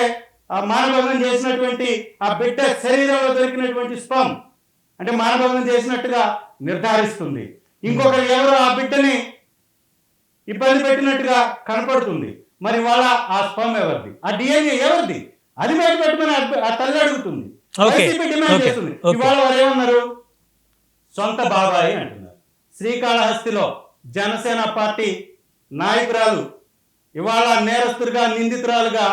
ఆ మానభంగం చేసినటువంటి ఆ బిడ్డ శరీరంలో దొరికినటువంటి స్పర్మ్ అంటే మానభంగం చేసినట్టుగా నిర్ధారిస్తుంది. ఇంకొకరు ఎవరు ఆ బిడ్డని ఇబ్బంది పెట్టినట్టుగా కనపడుతుంది. మరి వాళ్ళ ఆ స్పర్మ్ ఎవరిది? ఆ డిఎన్ఏ ఎవరిది? అది బయట పెట్టమని ఆ తల్లి అడుగుతుంది, డిమాండ్ చేస్తుంది. ఇవాళ వారు ఏమన్నారు? సొంత బాబాయి అంటున్నారు. శ్రీకాళహస్తిలో జనసేన పార్టీ నాయకురాలు ఇవాళ నేరస్తులుగా, నిందితురాలుగా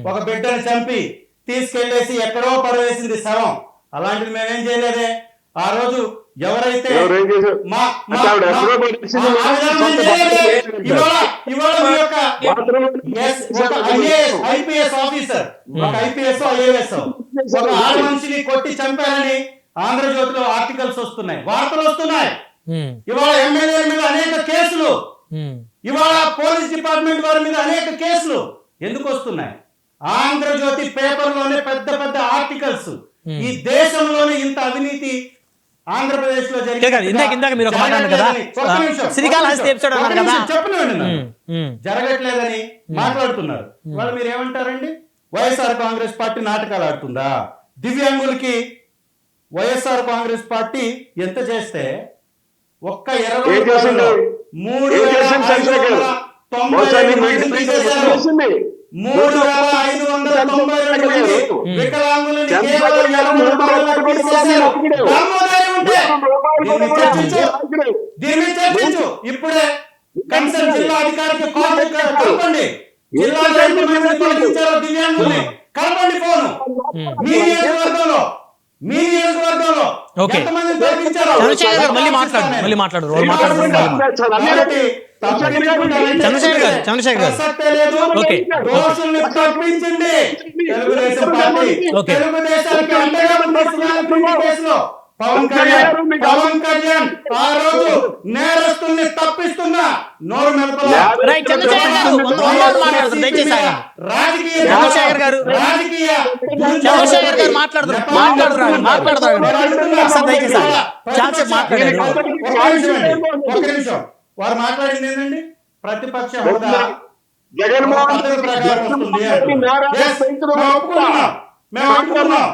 ఒక బిడ్డను చంపి తీసుకెళ్లేసి ఎక్కడో పడవేసింది శవం. అలాంటిది మేమేం చేయలేదే. ఆ రోజు ఎవరైతే ఐపీఎస్ ఆఫీసర్, ఒక ఐపీఎస్ ఐఏఎస్ ఒక ఆడ మనిషిని కొట్టి చంపారని ఆంధ్రజ్యోతిలో ఆర్టికల్స్ వస్తున్నాయి, వార్తలు వస్తున్నాయి. ఇవాళ ఎమ్మెల్యేల మీద అనేక కేసులు, ఇవాళ పోలీస్ డిపార్ట్మెంట్ వారి మీద అనేక కేసులు ఎందుకు వస్తున్నాయి? ఆంధ్రజ్యోతి పేపర్ లోనే పెద్ద పెద్ద ఆర్టికల్స్. ఈ దేశంలోనే ఇంత అవినీతి ఆంధ్రప్రదేశ్ లో జరగట్లేదని మాట్లాడుతున్నారు. వాళ్ళు మీరు ఏమంటారండి? వైఎస్ఆర్ కాంగ్రెస్ పార్టీ నాటకాలు ఆడుతుందా? దివ్యాంగులకి వైఎస్ఆర్ కాంగ్రెస్ పార్టీ ఎంత చేస్తే ఒక్క 20 రూపాయల్లో 3,592 మంది వికలాంగులని కేవలం 20 రూపాయలకు తీసేశారు. దీన్ని చర్చించు. ఇప్పుడే కన్సర్న్ జిల్లా అధికారికి కలపండి. జిల్లాలో ఎంతమంది తొలగించారో దివ్యాంగుల్ని కలపండి. ఫోను మీ నియోజకవర్గంలో ఎంతమంది తొలగించారో దోషుల్ని తప్పించింది తెలుగుదేశం పార్టీ. తెలుగుదేశానికి అండగా ఉన్న కేసులో పవన్ కళ్యాణ్ ఆ రోజు నేరస్తుల్ని తప్పిస్తున్నా నోరు మెలపల రైట్ చంద్రశేఖర్ గారు మాట్లాడుతున్నారు దయచేసి ఆగండి. చంద్రశేఖర్ గారు మాట్లాడుతున్నారు సార్ దయచేసి ఆగండి. చాలా సేపు మాట్లాడారు. ఒక్క నిమిషం వారు మాట్లాడింది ఏంటండి ప్రతిపక్ష హోదా జగన్మోహన్ పద్ధతి ప్రకారం వస్తుంది అంటున్నారు. Yes, మేము ఒప్పుకున్నాం.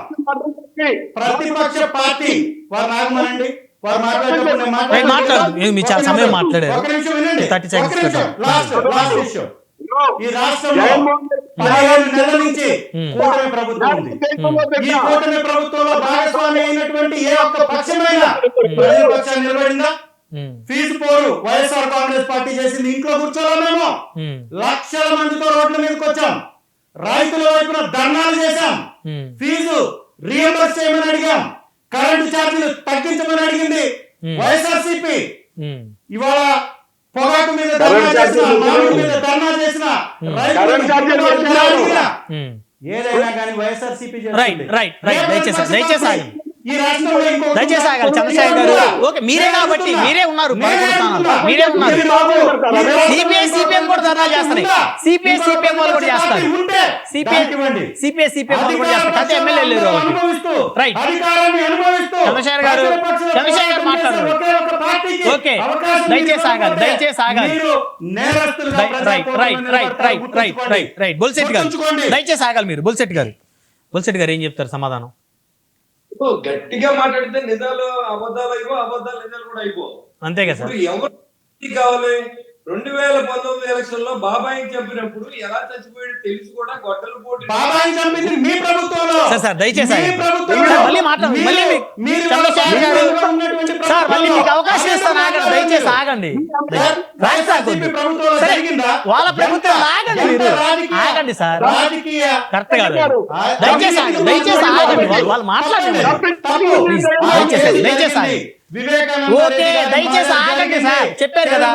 ప్రతిపక్ష పార్టీ వారు నాగమనండి వారు మాట్లాడేటప్పుడు నేను మాట్లాడదు మీరు చాలా సమయం మాట్లాడారు. ఒక నిమిషం వినండి. 30 seconds ఒక నిమిషం. Last issue. ఈ రాష్ట్రంలో 15 నెలల నుంచి కూటమి ప్రభుత్వం ఉంది. ఈ కూటమి ప్రభుత్వంలో భాగస్వామి అయినటువంటి ఏ ఒక్క పక్షమైనా ప్రతిపక్షాన్ని నిలబడిందా? ఫీజు పోరు వైఎస్ఆర్ కాంగ్రెస్ పార్టీ చేసింది. ఇంట్లో కూర్చోలేము మేము. లక్షల మందితో రోడ్ల మీదకి వచ్చాం. రైతుల వైపున ధర్నాలు చేశాం. ఫీజు రీఎంబర్స్ చేయమని అడిగాం. కరెంటు ఛార్జీలు తగ్గించమని అడిగింది వైఎస్ఆర్సీపీ. ఇవాళ పొగాకు మీద ధర్నా చేసిన, మామిడి మీద ధర్నా చేసిన, ఏదైనా కానీ వైఎస్ఆర్సీపీ దయచేసి ఆగాలి చంద్రశేఖర్ గారు. ఓకే మీరే కాబట్టి మీరే ఉన్నారు, మీరే ఉన్నారు. సిపిఐ సిపిఎం కూడా ధర్నా చేస్తున్నాయి. సిపిఐ సిపిఎం వాళ్ళు కూడా చేస్తారు. సిపిఐ సిపిఎం వాళ్ళు కూడా చేస్తారు. అయితే ఎమ్మెల్యే లేరు. రైట్ చంద్రశేఖర్ గారు మాట్లాడారు. ఓకే దయచేసి ఆగాలి, దయచేసి ఆగాలి. రైట్ బొల్సెట్టి గారు దయచేసి ఆగాలి. మీరు బొల్సెట్టి గారు ఏం చెప్తారు సమాధానం? గట్టిగా మాట్లాడితే నిజాలు అబద్ధాలు అయిపో, అబద్ధాలు నిజాలు కూడా అయిపో. అంతే కదా సార్. ఎవరు కావాలి? 2019 ఎలక్షన్ లో బాబాయిని చంపినప్పుడు ఎలా చచ్చిపోయాడు తెలిసి కూడా గొడ్డలు పోటీ బాబాయిని చంపింది మీ ప్రభుత్వంలో. సార్ దయచేసి మళ్ళీ మాట్లాడండి. సార్ మళ్ళీ మీకు అవకాశం ఇస్తాను, ఆగండి దయచేసి ఆగండి. వాళ్ళ ప్రభుత్వం ఆగండి, మీరు ఆగండి సార్. కరెక్ట్ కాదు. దయచేసి ఆగండి, దయచేసి ఆగండి. వాళ్ళు మాట్లాడండి. దయచేసి ఆగండి. ఓకే దయచేసి ఆగండి సార్. చెప్పారు కదా.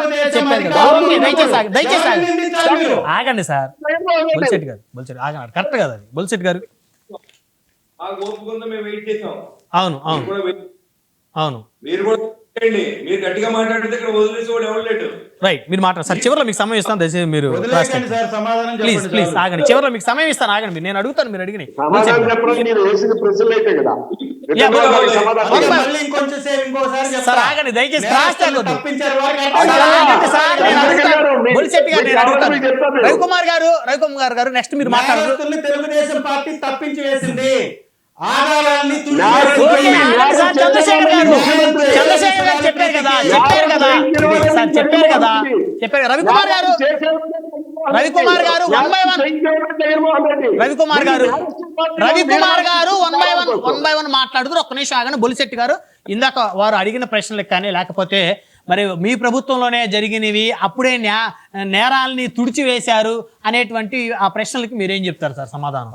ఓకే దయచేసి ఆగండి సార్. బొల్సెట్టి గారు ఆగండి. కరెక్ట్ కదా అది. బొల్సెట్టి గారు అవును మీరు కూడా మీరు గట్టిగా మాట్లాడితే ఇక్కడ వదిలేసేవాడు ఎవరు లేడు. రైట్ మీరు మాట్లాడు సార్. చివరిలో మీకు సమయం ఇస్తాను, దయచేసి మీరు ప్లీజ్ ఆగండి. చివరిలో మీకు సమయం ఇస్తాను, ఆగండి. నేను అడుగుతాను, మీరు అడిగిన సార్ ఆగండి దయచేసి. బొల్సెట్టి గారు నేను అడుగుతాను. రవికుమార్ గారు నెక్స్ట్ మీరు మాట్లాడారు. తెలుగుదేశం పార్టీ తప్పించి వేసింది. చంద్రశేఖర్ గారు చెప్పారు కదా. రవికుమార్ గారు 1 by 1 మాట్లాడుతారు. ఒక్క నిమిషం ఆగండి. బొలిశెట్టి గారు ఇందాక వారు అడిగిన ప్రశ్నలకు కానీ లేకపోతే మరి మీ ప్రభుత్వంలోనే జరిగినవి అప్పుడే నేరాలని తుడిచివేశారు అనేటువంటి ఆ ప్రశ్నలకి మీరేం చెప్తారు సార్ సమాధానం?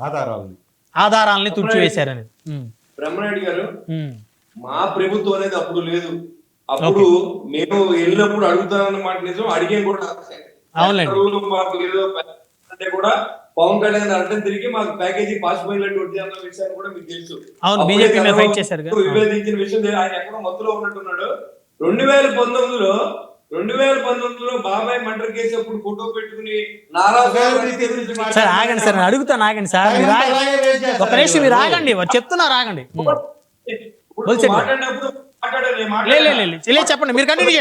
ఆధారాలని తుడిచివేశారని. బ్రహ్మనాయుడు గారు మా ప్రభుత్వం అనేది అప్పుడు లేదు. అప్పుడు మేము వెళ్ళినప్పుడు అడుగుతానన్నమాట నిజం. అడిగే కూడా మాకు ఏదో అంటే కూడా పవన్ కళ్యాణ్ అర్థం తిరిగి మాకు ప్యాకేజీ పాస్ పోయినట్టు వచ్చే అన్న విషయాన్ని కూడా మీకు తెలుసు. విభేదించిన విషయం ఆయన ఎక్కడో మత్తులో ఉన్నట్టున్నాడు. 2019లో బాబాయ్ మర్డర్ కేసు అప్పుడు ఫోటో పెట్టుకుని సార్ ఆగండి సార్, అడుగుతాను ఆగండి సార్. ఒక నిమిషం మీరు ఆగండి, చెప్తున్నారు ఆగండి. చెప్పండి, మీరు కంటిన్యూ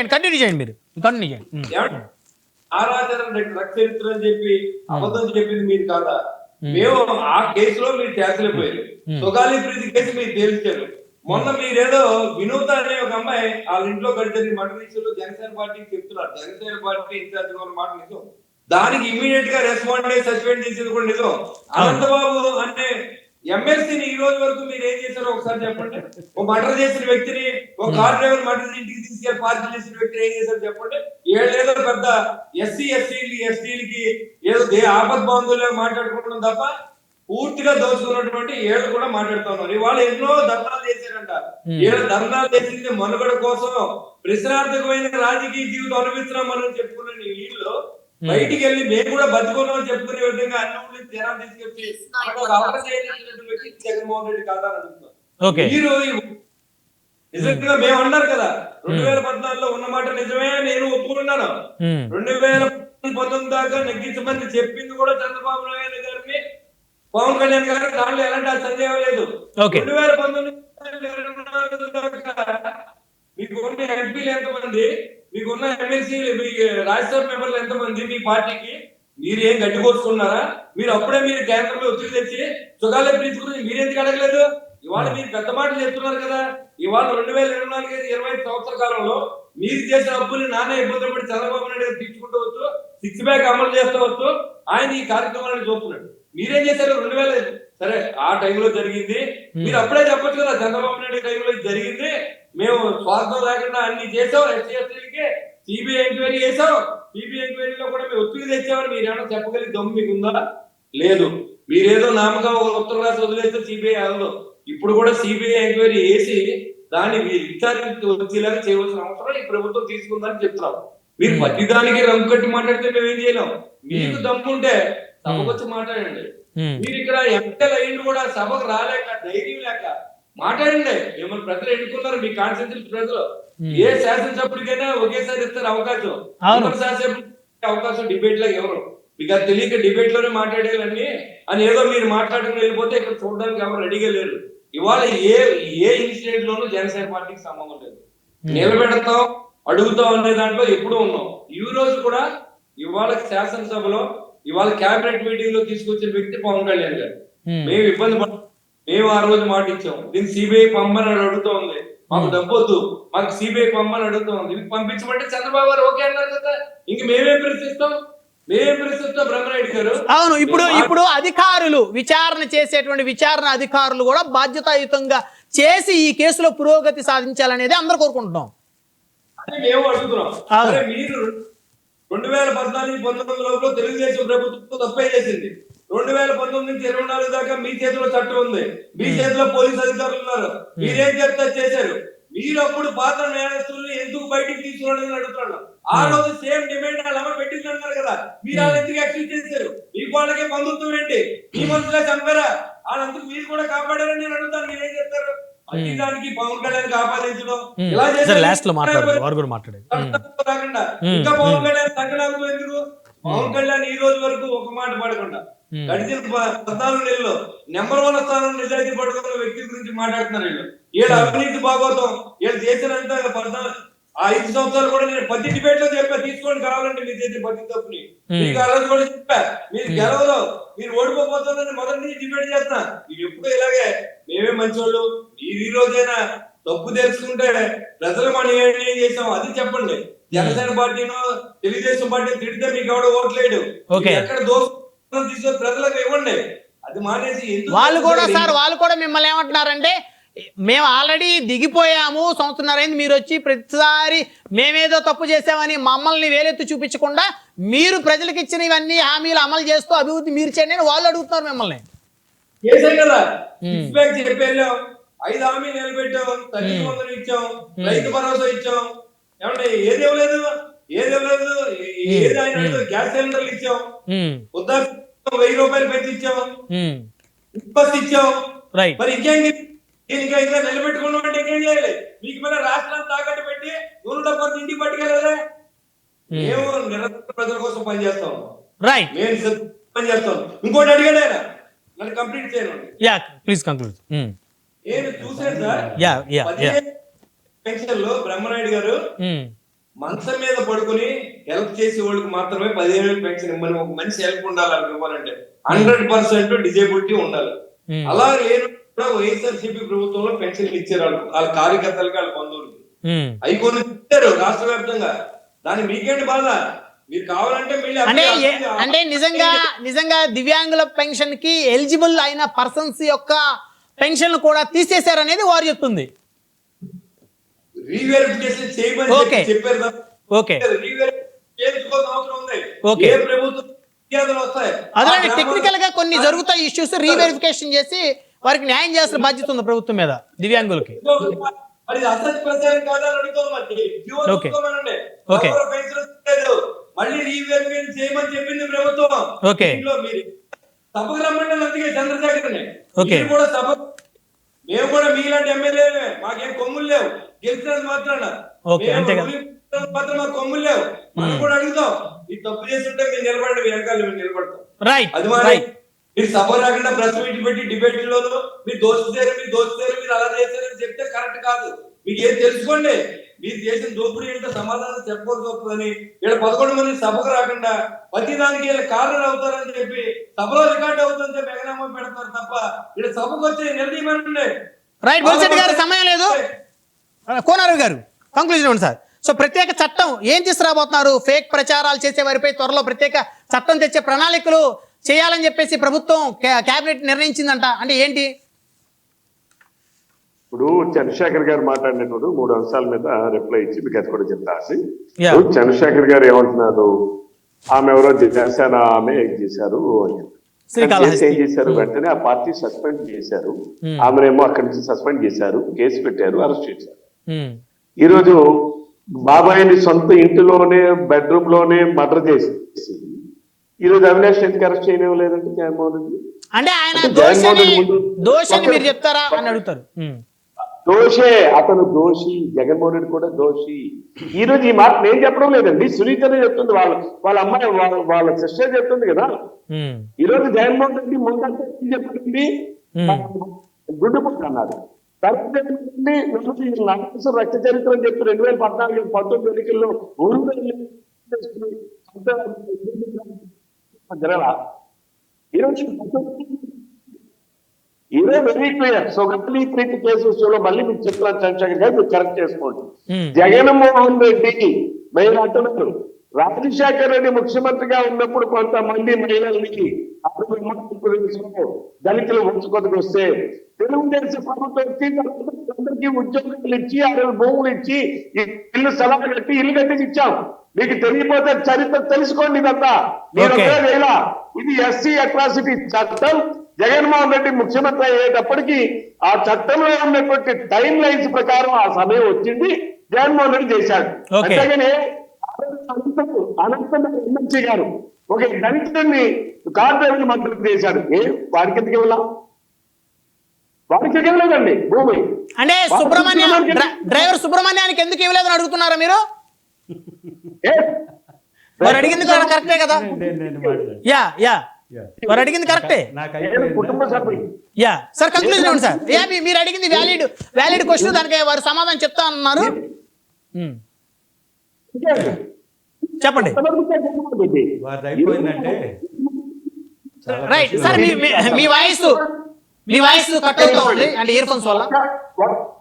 చేయండి. మీరు కంటిన్యూ చేయండి. ఆరాధన చరిత్ర అని చెప్పి అబద్ధం చెప్పింది మీరు కాదా? మేము ఆ కేసులో మీరు చేతలేపోయారు. సుగాలి ప్రీతి కేసు మీరు తేల్చారు. మొన్న మీరేదో వినూత అనే ఒక అమ్మాయి వాళ్ళ ఇంట్లో గడిచిన మర్డర్ ఇష్యూలో జనసేన పార్టీకి చెప్తున్నారు. జనసేన పార్టీ ఇన్ఛార్జ్ మాట నిజం. దానికి ఇమీడియట్ గా రెస్పాండ్ అయ్యి సస్పెండ్ చేసేది కూడా నిజం. అనంతబాబు అంటే ఎమ్మెల్సీని ఈ రోజు వరకు మీరు ఏం చేశారో ఒకసారి చెప్పండి. ఒక మర్డర్ చేసిన వ్యక్తిని, ఒక కార్ డ్రైవర్ మర్డర్ ఇంటికి తీసుకెళ్లి పార్టీ చేసిన వ్యక్తిని ఏం చేశారు చెప్పండి. ఏదో పెద్ద ఎస్టీలకి ఏదో ఆపద్ బాంధువులుగా మాట్లాడుకోవడం తప్ప పూర్తిగా దోచుకున్నటువంటి ఏళ్ళు కూడా మాట్లాడుతూ ఉన్నారు. ఇవాళ ఎన్నో ధర్నాలు చేశారంట. ఏళ్ళు ధర్నాలు చేసింది మనుగడ కోసం, ప్రశ్నార్థకమైన రాజకీయ జీవితం అనుభవిస్తున్నాం మనం చెప్పుకున్న వీళ్ళు బయటికి వెళ్ళి మేము కూడా బతుకున్నాం చెప్పుకునే విధంగా అన్ని ఊళ్ళో జనాలు తీసుకొచ్చి జగన్మోహన్ రెడ్డి కాదా అని అడుగుతున్నాం. మీరు నిజంగా మేము అన్నారు కదా 2014లో ఉన్న మాట నిజమే, నేను ఒప్పుకున్నాను. 2019 దాకా నెగ్గించమని చెప్పింది కూడా చంద్రబాబు నాయుడు గారిని, పవన్ కళ్యాణ్ గారు. దాంట్లో ఎలాంటి సందేహం లేదు. 2019 దాకా మీకున్న ఎంపీలు ఎంతమంది, మీకున్న ఎమ్మెల్సీలు, మీ రాజ్యసభ మెంబర్లు ఎంతమంది మీ పార్టీకి? మీరు ఏం గట్టిపోసుకున్నారా? మీరు అప్పుడే మీరు కేంద్రంలో ఒత్తిడి తెచ్చి సుగాలే బ్రిడ్జ్ గురించి మీరెందుకు అడగలేదు? ఇవాళ మీరు పెద్ద మాటలు చెప్తున్నారు కదా. ఇవాళ 2024-25 సంవత్సర కాలంలో మీరు చేసిన అప్పుల్ని నానా ఇబ్బందులు పడి చంద్రబాబు నాయుడు గారు తీర్చుకుంటూ వచ్చు, 6 ప్యాక్ అమలు చేస్తూ వచ్చు. ఆయన ఈ కార్యక్రమాన్ని చూస్తున్నాడు. మీరేం చేశారు? 2000 సరే ఆ టైంలో జరిగింది, మీరు అప్పుడే చెప్పొచ్చు కదా. చంద్రబాబు నాయుడు టైంలో జరిగింది, మేము స్వార్థం లేకుండా అన్ని చేసాం, ఎస్సీఎస్టీలకి సిబిఐ ఎంక్వైరీ చేసాం, సిబిఐ ఎంక్వైరీలో కూడా మేము ఒత్తిడి తెచ్చామని మీరు ఏమైనా చెప్పగలిగే దమ్ము మీకు ఉందా? లేదు. మీరేదో నామకం ఒక ఉత్తరం రాసి వదిలేస్తే సిబిఐ అవ్వదు. ఇప్పుడు కూడా సిబిఐ ఎంక్వైరీ చేసి దాన్ని విచారించి వచ్చేలాగా చేయవలసిన అవసరం ఈ ప్రభుత్వం తీసుకుందని చెప్తున్నాం. మీరు ప్రతిదానికి రంగు కట్టి మాట్లాడితే మేము ఏం చేయలేం. మీకు దమ్ము ఉంటే సభకు వచ్చి మాట్లాడండి. మీరు ఇక్కడ ఎంపీలు అయ్యింది కూడా సభకు రాలేక, ధైర్యం లేక మాట్లాడండి. మిమ్మల్ని ప్రజలు ఎన్నుకున్నారు, మీ కాన్స్టిట్యూన్సీ ప్రజలు. ఏ శాసనసభ్యుడికైనా ఒకేసారి ఇస్తారు అవకాశం. అవకాశం డిబేట్ లాగా ఎవరు మీకు అది తెలియక డిబేట్ లోనే మాట్లాడేయాలని అని ఏదో మీరు మాట్లాడుకుని వెళ్ళిపోతే ఇక్కడ చూడడానికి ఎవరు రెడీగా లేరు. ఇవాళ ఏ ఇన్సిడెంట్ లోనూ జనసేన పార్టీకి సంబంధం లేదు. నిలబెడతాం, అడుగుతాం అనే దాంట్లో ఎప్పుడూ ఉన్నాం. ఈ రోజు కూడా ఇవాళ శాసనసభలో ఇవాళ క్యాబినెట్ మీటింగ్ లో తీసుకొచ్చిన వ్యక్తి పవన్ కళ్యాణ్ గారు. మేము ఇబ్బంది పడ, మేము ఆ రోజు మాట ఇచ్చాం. దీన్ని సిబిఐ పంపని అడుగుతూ ఉంది. మాకు డబ్బొద్దు, మాకు సిబిఐ పంపని అడుగుతూ ఉంది. ఇది పంపించమంటే చంద్రబాబు గారు ఓకే అన్నారు కదా. ఇంక మేమేం ప్రశ్నిస్తాం? బ్రహ్మనాయుడు గారు. అవును, ఇప్పుడు అధికారులు విచారణ చేసేటువంటి విచారణ అధికారులు కూడా బాధ్యతాయుతంగా చేసి ఈ కేసులో పురోగతి సాధించాలనేది అందరూ కోరుకుంటున్నాం. అదే మేము అడుగుతున్నాం. మీరు 2014-19 లోపల తెలుగుదేశం ప్రభుత్వం తప్పే చేసింది. 2019 నుంచి 24 దాకా మీ చేతిలో చట్టం ఉంది, మీ చేతిలో పోలీసు అధికారులు ఉన్నారు. మీరేం చెప్తా చేశారు? మీరు అప్పుడు పాత నేరస్తుల్ని ఎందుకు బయటికి తీసుకురావాలని అడుగుతున్నాడు. ఆ రోజు సేమ్ డిమాండ్ వాళ్ళు పెట్టింది అన్నారు కదా, మీరు వాళ్ళు ఎందుకు యాక్సెప్ట్ చేశారు? మీకు వాళ్ళకే బంధుత్వం ఏంటి? మీ మనుషులే చంపారా? వాళ్ళందుకు మీరు కూడా కాపాడారని నేను అడుగుతాను. మీరేం చెప్తారు? అన్ని దానికి పవన్ కళ్యాణ్ ఆపాదించడం ఇలా చేశారు. ఇంకా పవన్ కళ్యాణ్ సంకనాలకు ఎందుకు? పవన్ కళ్యాణ్ ఈ రోజు వరకు ఒక మాట పడకుండా గడిచిన 14 నెలల్లో నెంబర్ 1 స్థానం నిజాయితీ పడుతున్న వ్యక్తి గురించి మాట్లాడుతున్నారు. వీళ్ళు అవినీతి భాగవతం వీళ్ళు చేసినంత 5 సంవత్సరాలు కూడా నేను ప్రతి డిబేట్ లో చెప్పా, తీసుకోండి కావాలంటే మీరు చేసే ప్రతి తప్పుని. మీకు ఆ రోజు కూడా చెప్పా, మీరు గెలవలో మీరు ఓడిపోతుందని మొదటి నుంచి డిబేట్ చేస్తున్నా. మీరు ఎప్పుడు ఇలాగే మేమే మంచోళ్ళు, మీరు ఈ రోజైనా తప్పు తెలుసుకుంటే ప్రజలు మనం ఏం చేసాం అది చెప్పండి. జనసేన పార్టీనో తెలుగుదేశం పార్టీ తిడితే మీకు ఎవడో ఓట్లేడు. ఎక్కడ దోషం తీసుకొని ప్రజలకు ఇవ్వండి. అది మానేసి వాళ్ళు కూడా మిమ్మల్ని ఏమంటున్నారంటే, మేము ఆల్రెడీ దిగిపోయాము, సంవత్సరం అయింది, మీరు వచ్చి ప్రతిసారి మేమేదో తప్పు చేసామని మమ్మల్ని వేలెత్తి చూపించకుండా మీరు ప్రజలకు ఇచ్చిన ఇవన్నీ హామీలు అమలు చేస్తూ అభివృద్ధి మీరు చేయండి అని వాళ్ళు అడుగుతున్నారు మిమ్మల్ని. చేసాం కదా, చెప్పాం, 5 హామీలు నిలబెట్టాం, తల్లి వందలు ఇచ్చాం, రైతు భరోసా ఇచ్చాం. ఏమంటే ఏది ఇవ్వలేదు, ఏది ఆయన గ్యాస్ సిలిండర్లు ఇచ్చాం, వృద్ధాప్యం 1000 రూపాయలు పెంచి ఇచ్చాం, బస్ ఇచ్చాం. మరి ఇంకేం ఇంకా నిలబెట్టుకున్నామంటే ఇంకేం చేయాలి? మీకు మీద రాష్ట్రాన్ని తాకట్టు పెట్టి 100 డబ్బు ఇంటికి పట్టుకెళ్ళారా? మేము నిరంతరం ప్రజల కోసం పనిచేస్తాం, మేము పనిచేస్తాం. ఇంకోటి అడిగాడు ఆయన, నన్ను కంప్లీట్ చేయండి. నేను చూసాను సార్, పెన్షన్ లో బ్రహ్మనాయుడు గారు మంచం మీద పడుకుని హెల్ప్ చేసే వాళ్ళకి మాత్రమే 15,000 పెన్షన్ ఇవ్వమని, ఒక మనిషి హెల్ప్ ఉండాలని ఇవ్వాలంటే 100% డిజేబిలిటీ ఉండాలి. అలా లేని వైఎస్ఆర్సీపీ ప్రభుత్వంలో పెన్షన్ ఇచ్చారు వాళ్ళ కార్యకర్తలకి, వాళ్ళ బంధువులకి. అవి కొన్ని ఇచ్చారు రాష్ట్ర వ్యాప్తంగా. దాన్ని మీకేంటి బాధ? మీరు కావాలంటే అంటే నిజంగా దివ్యాంగుల పెన్షన్ కి ఎలిజిబుల్ అయిన పర్సన్స్ యొక్క పెన్షన్ కూడా తీసేశారనేది వారు చెప్తుంది. రీవెరిఫికేషన్ చేయమని చెప్పారు. అదే టెక్నికల్ గా కొన్ని జరుగుతాయి ఇష్యూస్, రీవెరిఫికేషన్ చేసి వారికి న్యాయం చేయాల్సిన బాధ్యత ఉంది ప్రభుత్వం మీద దివ్యాంగులకి. మళ్ళీ రీవెరిఫికేషన్ చేయమని చెప్పింది ప్రభుత్వం. సభకు రమ్మంటే అందుకే చంద్రశేఖర్ కూడా సభ మేము కూడా మీలాంటి ఎమ్మెల్యేలే, మాకేం కొమ్ములు లేవు, గెలిచినంత మాత్రాన ఓకే, అంతే కదా. మాత్రం మాకు కొమ్ములు లేవు. మనం కూడా అడుగుతాం, ఈ తప్పు చేస్తుంటే మీరు నిలబడండి, మీ వెనకాల మేము నిలబడతాం. రైట్ అది మరి మీరు సభ రాకుండా ప్రెస్ మీట్ పెట్టి డిబేట్ లోను మీరు దోచుతారు మీరు అలా చేశారని చెప్తే కరెక్ట్ కాదు. మీకు ఏం తెలుసుకోండి, మీరు చేసిన దోపిడీ ఏంటో సమాధానం చెప్పకూడదని ఇక్కడ 11 మంది సభకు రాకుండా ప్రతి దానికి కారణాలు అవుతారని చెప్పి సభలో రికార్డ్ అవుతుంటే మెగనామా పెడతారు తప్ప ఇక్కడ సభకు వచ్చి నిర్ణయం. రైట్ బొలిశెట్టి గారు, సమయం లేదు. కోనారావు గారు కంక్లూజన్ ఇవ్వండి సార్. సో ప్రత్యేక చట్టం ఏం తీసుకురాబోతున్నారు? ఫేక్ ప్రచారాలు చేసే వారిపై త్వరలో ప్రత్యేక చట్టం తెచ్చే ప్రణాళికలు చేయాలని చెప్పేసి ప్రభుత్వం కేబినెట్ నిర్ణయించిందంట, అంటే ఏంటి? ఇప్పుడు చంద్రశేఖర్ గారు మాట్లాడినప్పుడు 3 అంశాల మీద రిప్లై ఇచ్చి మీకు అది కూడా చెప్తాను. Yeah. ఇప్పుడు చంద్రశేఖర్ గారు ఏమంటున్నారు, ఆమె ఎవరో జనసేన ఆమె ఏం చేశారు అని శ్రీకాళహస్తి. ఏం చేశారు, వెంటనే ఆ పార్టీ సస్పెండ్ చేశారు, ఆమెనేమో అక్కడి నుంచి సస్పెండ్ చేశారు, కేసు పెట్టారు, అరెస్ట్ చేశారు. ఈ రోజు బాబాయిని సొంత ఇంటిలోనే బెడ్రూమ్ లోనే మర్డర్ చేసి ఈ రోజు అవినాష్ ఎందుకు అరెస్ట్ చేయలేదంటే జగన్మోహన్ రెడ్డి అంటే ఆయన జగన్మోహన్ రెడ్డి ముందు దోషని మీరు చెప్తారా అని అడుగుతారు. దోషే, అతను దోషి, జగన్మోహన్ రెడ్డి కూడా దోషి. ఈ రోజు ఈ మాట నేను చెప్పడం లేదండి, సునీతనే చెప్తుంది, వాళ్ళ అమ్మాయి వాళ్ళ సిస్టర్ చెప్తుంది కదా. ఈ రోజు జగన్మోహన్ రెడ్డి ముందంటే ఏం చెప్తుంది, గుడ్డు పుట్ట అన్నారు. తర్వాత రక్త చరిత్ర అని చెప్పి 2014-19 ఎన్నికల్లో ఈరోజు వెరీ క్లియర్. సో గల్లీ ప్రీతి కేసు విషయంలో మళ్ళీ మీకు చెప్తున్నాను చంద్రశేఖర్ గారు, మీరు కరెక్ట్ చేసుకోండి. జగన్మోహన్ రెడ్డి మహిళ అంటున్నారు, రాజశేఖర్ రెడ్డి ముఖ్యమంత్రిగా ఉన్నప్పుడు కొంతమంది మహిళలకి దళితులు ఉంచుకొరకు వస్తే తెలుగుదేశం ప్రభుత్వం అందరికీ ఉద్యోగాలు ఇచ్చి 6 భూములు ఇచ్చి ఇల్లు స్థలాలు కట్టి ఇల్లు కట్టి ఇచ్చాం. మీకు తెలియపోతే చరిత్ర తెలుసుకోండి. ఇదంతా ఇది ఎస్సీ అట్రాసిటీ చట్టం. జగన్మోహన్ రెడ్డి ముఖ్యమంత్రి అయ్యేటప్పటికి ఆ చట్టంలో ఉన్నటువంటి టైం లైన్స్ ప్రకారం ఆ సమయం వచ్చింది, జగన్మోహన్ రెడ్డి చేశాడు. అంతేగానే అనంతరం ఎమ్మెల్సీ గారు ఒక దళితుడిని కార్పొరేట్ మంత్రి చేశాడు. వాడికి ఎందుకు ఇవ్వాల? వాడికి ఇవ్వలేదండి భూమి. అంటే డ్రైవర్ సుబ్రహ్మణ్యానికి ఎందుకు ఇవ్వలేదని అడుగుతున్నారా మీరు? వారు అడిగింది కరెక్టే కదా. యా యా వారు అడిగింది కరెక్టే. కుటుంబ సభ్యులు యా సార్, కంక్లూజన్ ఇవ్వండి సార్. మీరు అడిగింది వ్యాలిడ్ క్వశ్చన్, దానికి వారు సమాధానం చెప్తా అన్నారు. చెప్పండి. రైట్ సార్, మీ వాయిస్ కట్ అవుతా ఉంది అంటే ఇయర్ ఫోన్స్ వల్ల.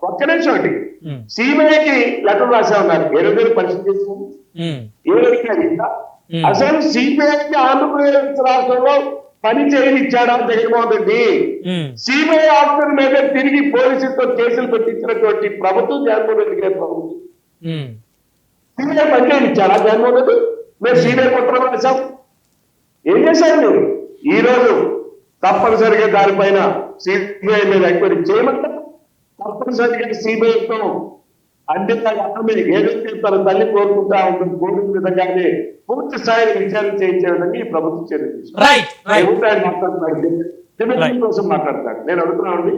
ఒక్క నిమిషం అండి, సిబిఐకి లెటర్ రాసా ఉన్నారు, 7 పరిస్థితి అసలు సిబిఐకి ఆంధ్రప్రదేశ్ రాష్ట్రంలో పని చేయనిచ్చాడా జగన్మోహన్ రెడ్డి? సిబిఐ ఆఫీసర్ మీద తిరిగి పోలీసులతో కేసులు పెట్టించినటువంటి ప్రభుత్వం జగన్మోహన్ రెడ్డి గారి ప్రభుత్వం. సిబిఐ పని చేయనిచ్చాడా జగన్మోహన్ రెడ్డి? మేము సిబిఐ కుట్ర రాశాం. ఏం చేశారు మీరు? ఈ రోజు తప్పనిసరిగా దానిపైన సిబిఐ మీద ఎంక్వైరీ చేయమంటారు. తప్పనిసరిగా సిబిఐతో ఏదైతే తన తల్లి కోరుకుంటా ఉంటుంది కోరిన విధంగానే పూర్తి స్థాయిలో విచారణ చేయించే విధంగా ఈ ప్రభుత్వం చర్య మాట్లాడుతున్నాడు కోసం మాట్లాడతాడు. నేను అడుగుతున్నాను,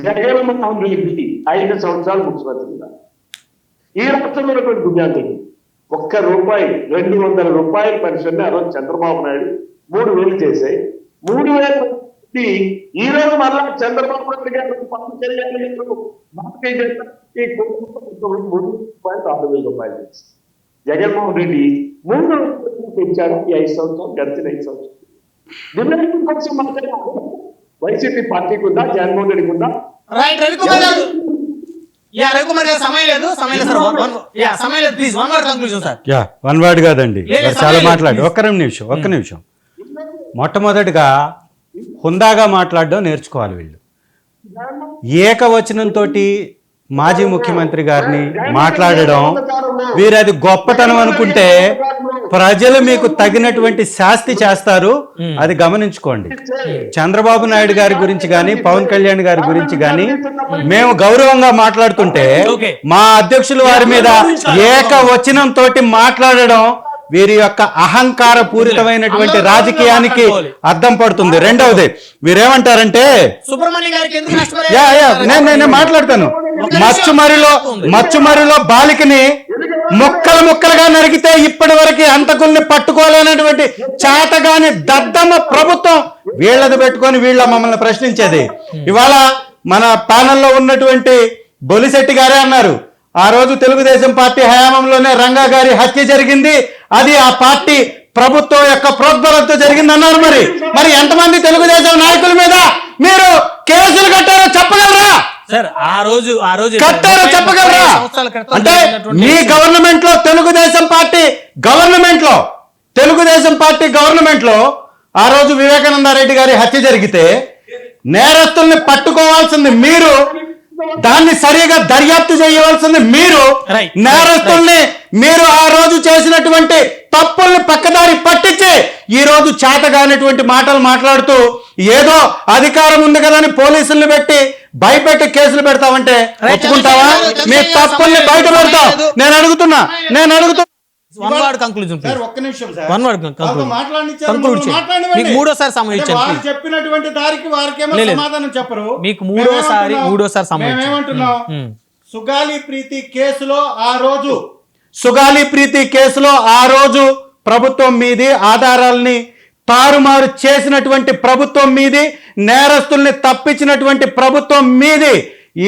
జగన్మోహన్ రెడ్డి 5 సంవత్సరాలు ముఖ్యమంత్రిగా ఈ రాష్ట్రంలో ఉన్నటువంటి విద్యార్థులు ₹1 200 రూపాయల పెన్షన్ ఆ రోజు చంద్రబాబు నాయుడు 3000 చేశాయి. 3000 ఈ రోజు మళ్ళా చంద్రబాబు నాయుడు గారు పవన్ కళ్యాణ్ గారు భారతీయ జనతా పార్టీ ₹3,6,000 జగన్మోహన్ రెడ్డి 3 పెంచాడు. ఈ 5 సంవత్సరాలు గడిచిన 5 సంవత్సరాలు డిమాండ్ కోసం మాట్లాడారు. వైసీపీ పార్టీకి ఉందా, జగన్మోహన్ రెడ్డికి ఉందా? వన్ వర్డ్ కాదండి, చాలా మాట్లాడు. ఒక్క నిమిషం. మొట్టమొదటిగా హుందాగా మాట్లాడడం నేర్చుకోవాలి వీళ్ళు. ఏకవచనంతో మాజీ ముఖ్యమంత్రి గారిని మాట్లాడడం వీరది గొప్పతనం అనుకుంటే ప్రజలు మీకు తగినటువంటి శాస్తి చేస్తారు, అది గమనించుకోండి. చంద్రబాబు నాయుడు గారి గురించి కానీ పవన్ కళ్యాణ్ గారి గురించి కానీ మేము గౌరవంగా మాట్లాడుతుంటే మా అధ్యక్షుల వారి మీద ఏకవచనంతో మాట్లాడడం వీరి యొక్క అహంకార పూరితమైనటువంటి రాజకీయానికి అద్దం పడుతుంది. రెండవది వీరేమంటారంటే సుబ్రహ్మణ్యం గారికి ఎందుకు నేను మాట్లాడతాను. మచ్చుమరిలో బాలికని ముక్కలుగా నరికితే ఇప్పటి వరకు హంతకుల్ని పట్టుకోలేనటువంటి చాతగాని దద్దమ్మ ప్రభుత్వం వీళ్ళది పెట్టుకొని వీళ్ళ మమ్మల్ని ప్రశ్నించేది. ఇవాళ మన ప్యానెల్లో ఉన్నటువంటి బొలిశెట్టి గారే అన్నారు, ఆ రోజు తెలుగుదేశం పార్టీ హయాంలోనే రంగా గారి హత్య జరిగింది, అది ఆ పార్టీ ప్రభుత్వం యొక్క ప్రోద్బలంతో జరిగింది అన్నారు. మరి ఎంతమంది తెలుగుదేశం నాయకుల మీద మీరు కేసులు కట్టారో చెప్పగలరా? సార్ ఆ రోజు కట్టారో చెప్పగలరా? అంటే మీ గవర్నమెంట్ లో తెలుగుదేశం పార్టీ గవర్నమెంట్ లో ఆ రోజు వివేకానంద రెడ్డి గారి హత్య జరిగితే నేరస్తుల్ని పట్టుకోవాల్సింది మీరు, దాన్ని సరిగా దర్యాప్తు చేయవలసింది మీరు. నేరస్తుల్ని మీరు ఆ రోజు చేసినటువంటి తప్పుల్ని పక్కదారి పట్టించి ఈ రోజు చేతగానటువంటి మాటలు మాట్లాడుతూ ఏదో అధికారం ఉంది కదా అని పోలీసుల్ని పెట్టి భయపెట్టి కేసులు పెడతామంటే ఒప్పుకుంటావా? మీ తప్పుల్ని బయట పెడతాం. నేను అడుగుతున్నా మూడోసారి సమయం చెప్పినటువంటి దారికి వారికేమో సమాధానం చెప్పరు. మీకు మూడోసారి సమయం సుగాలి ప్రీతి కేసులో ఆ రోజు ప్రభుత్వం మీది, ఆధారాలని తారుమారు చేసినటువంటి ప్రభుత్వం మీది, నేరస్తుల్ని తప్పించినటువంటి ప్రభుత్వం మీది.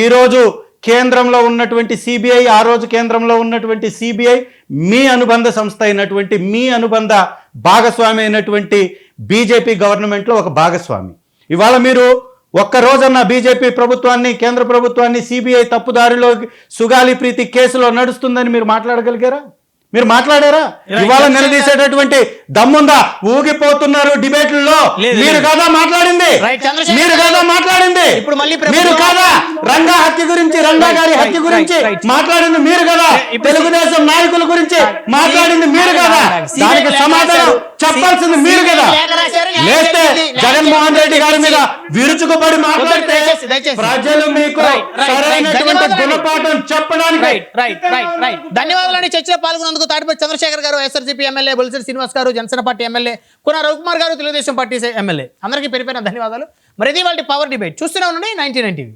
ఈరోజు కేంద్రంలో ఉన్నటువంటి సిబిఐ, ఆ రోజు కేంద్రంలో ఉన్నటువంటి సిబిఐ మీ అనుబంధ సంస్థ అయినటువంటి, మీ అనుబంధ భాగస్వామి అయినటువంటి బీజేపీ గవర్నమెంట్లో ఒక భాగస్వామి. ఇవాళ మీరు ఒక్క రోజన్న బీజేపీ ప్రభుత్వాన్ని, కేంద్ర ప్రభుత్వాన్ని సిబిఐ తప్పుదారిలో సుగాలి ప్రీతి కేసులో నడుస్తుందని మీరు మాట్లాడగలిగారా? మీరు మాట్లాడారా? ఇవాళ నిలదీసేటటువంటి దమ్ముందా? ఊగిపోతున్నారు డిబేట్లలో. మీరు కాదా మాట్లాడింది? మీరు కాదా రంగా హత్య గురించి, రంగా గారి హత్య గురించి మాట్లాడింది మీరు కదా? తెలుగుదేశం నాయకుల గురించి మాట్లాడింది మీరు కదా? దానికి సమాధానం చెప్పాల్సింది మీరు కదా? లేస్తే జగన్మోహన్ రెడ్డి గారి మీద విరుచుకుపడి మాట్లాడితే ప్రజలు మీకు సరైనటువంటి గుణపాఠం చెప్పడానికి. ధన్యవాదాలు. చర్చలో పాల్గొన్నందుకు తాడిపల్లి చంద్రశేఖర్ గారు, ఎస్ఆర్సీపీ ఎమ్మెల్యే, బొలిశెట్టి శ్రీనివాస్ గారు, జనసేన పార్టీ ఎమ్మెల్యే, కున రవికుమార్ గారు, తెలుగుదేశం పార్టీ ఎమ్మెల్యే, అందరికీ పేరు ధన్యవాదాలు. మరి ఇది వాళ్ళ పవర్ డిబేట్. చూస్తూనే ఉండండి 99 టీవీ.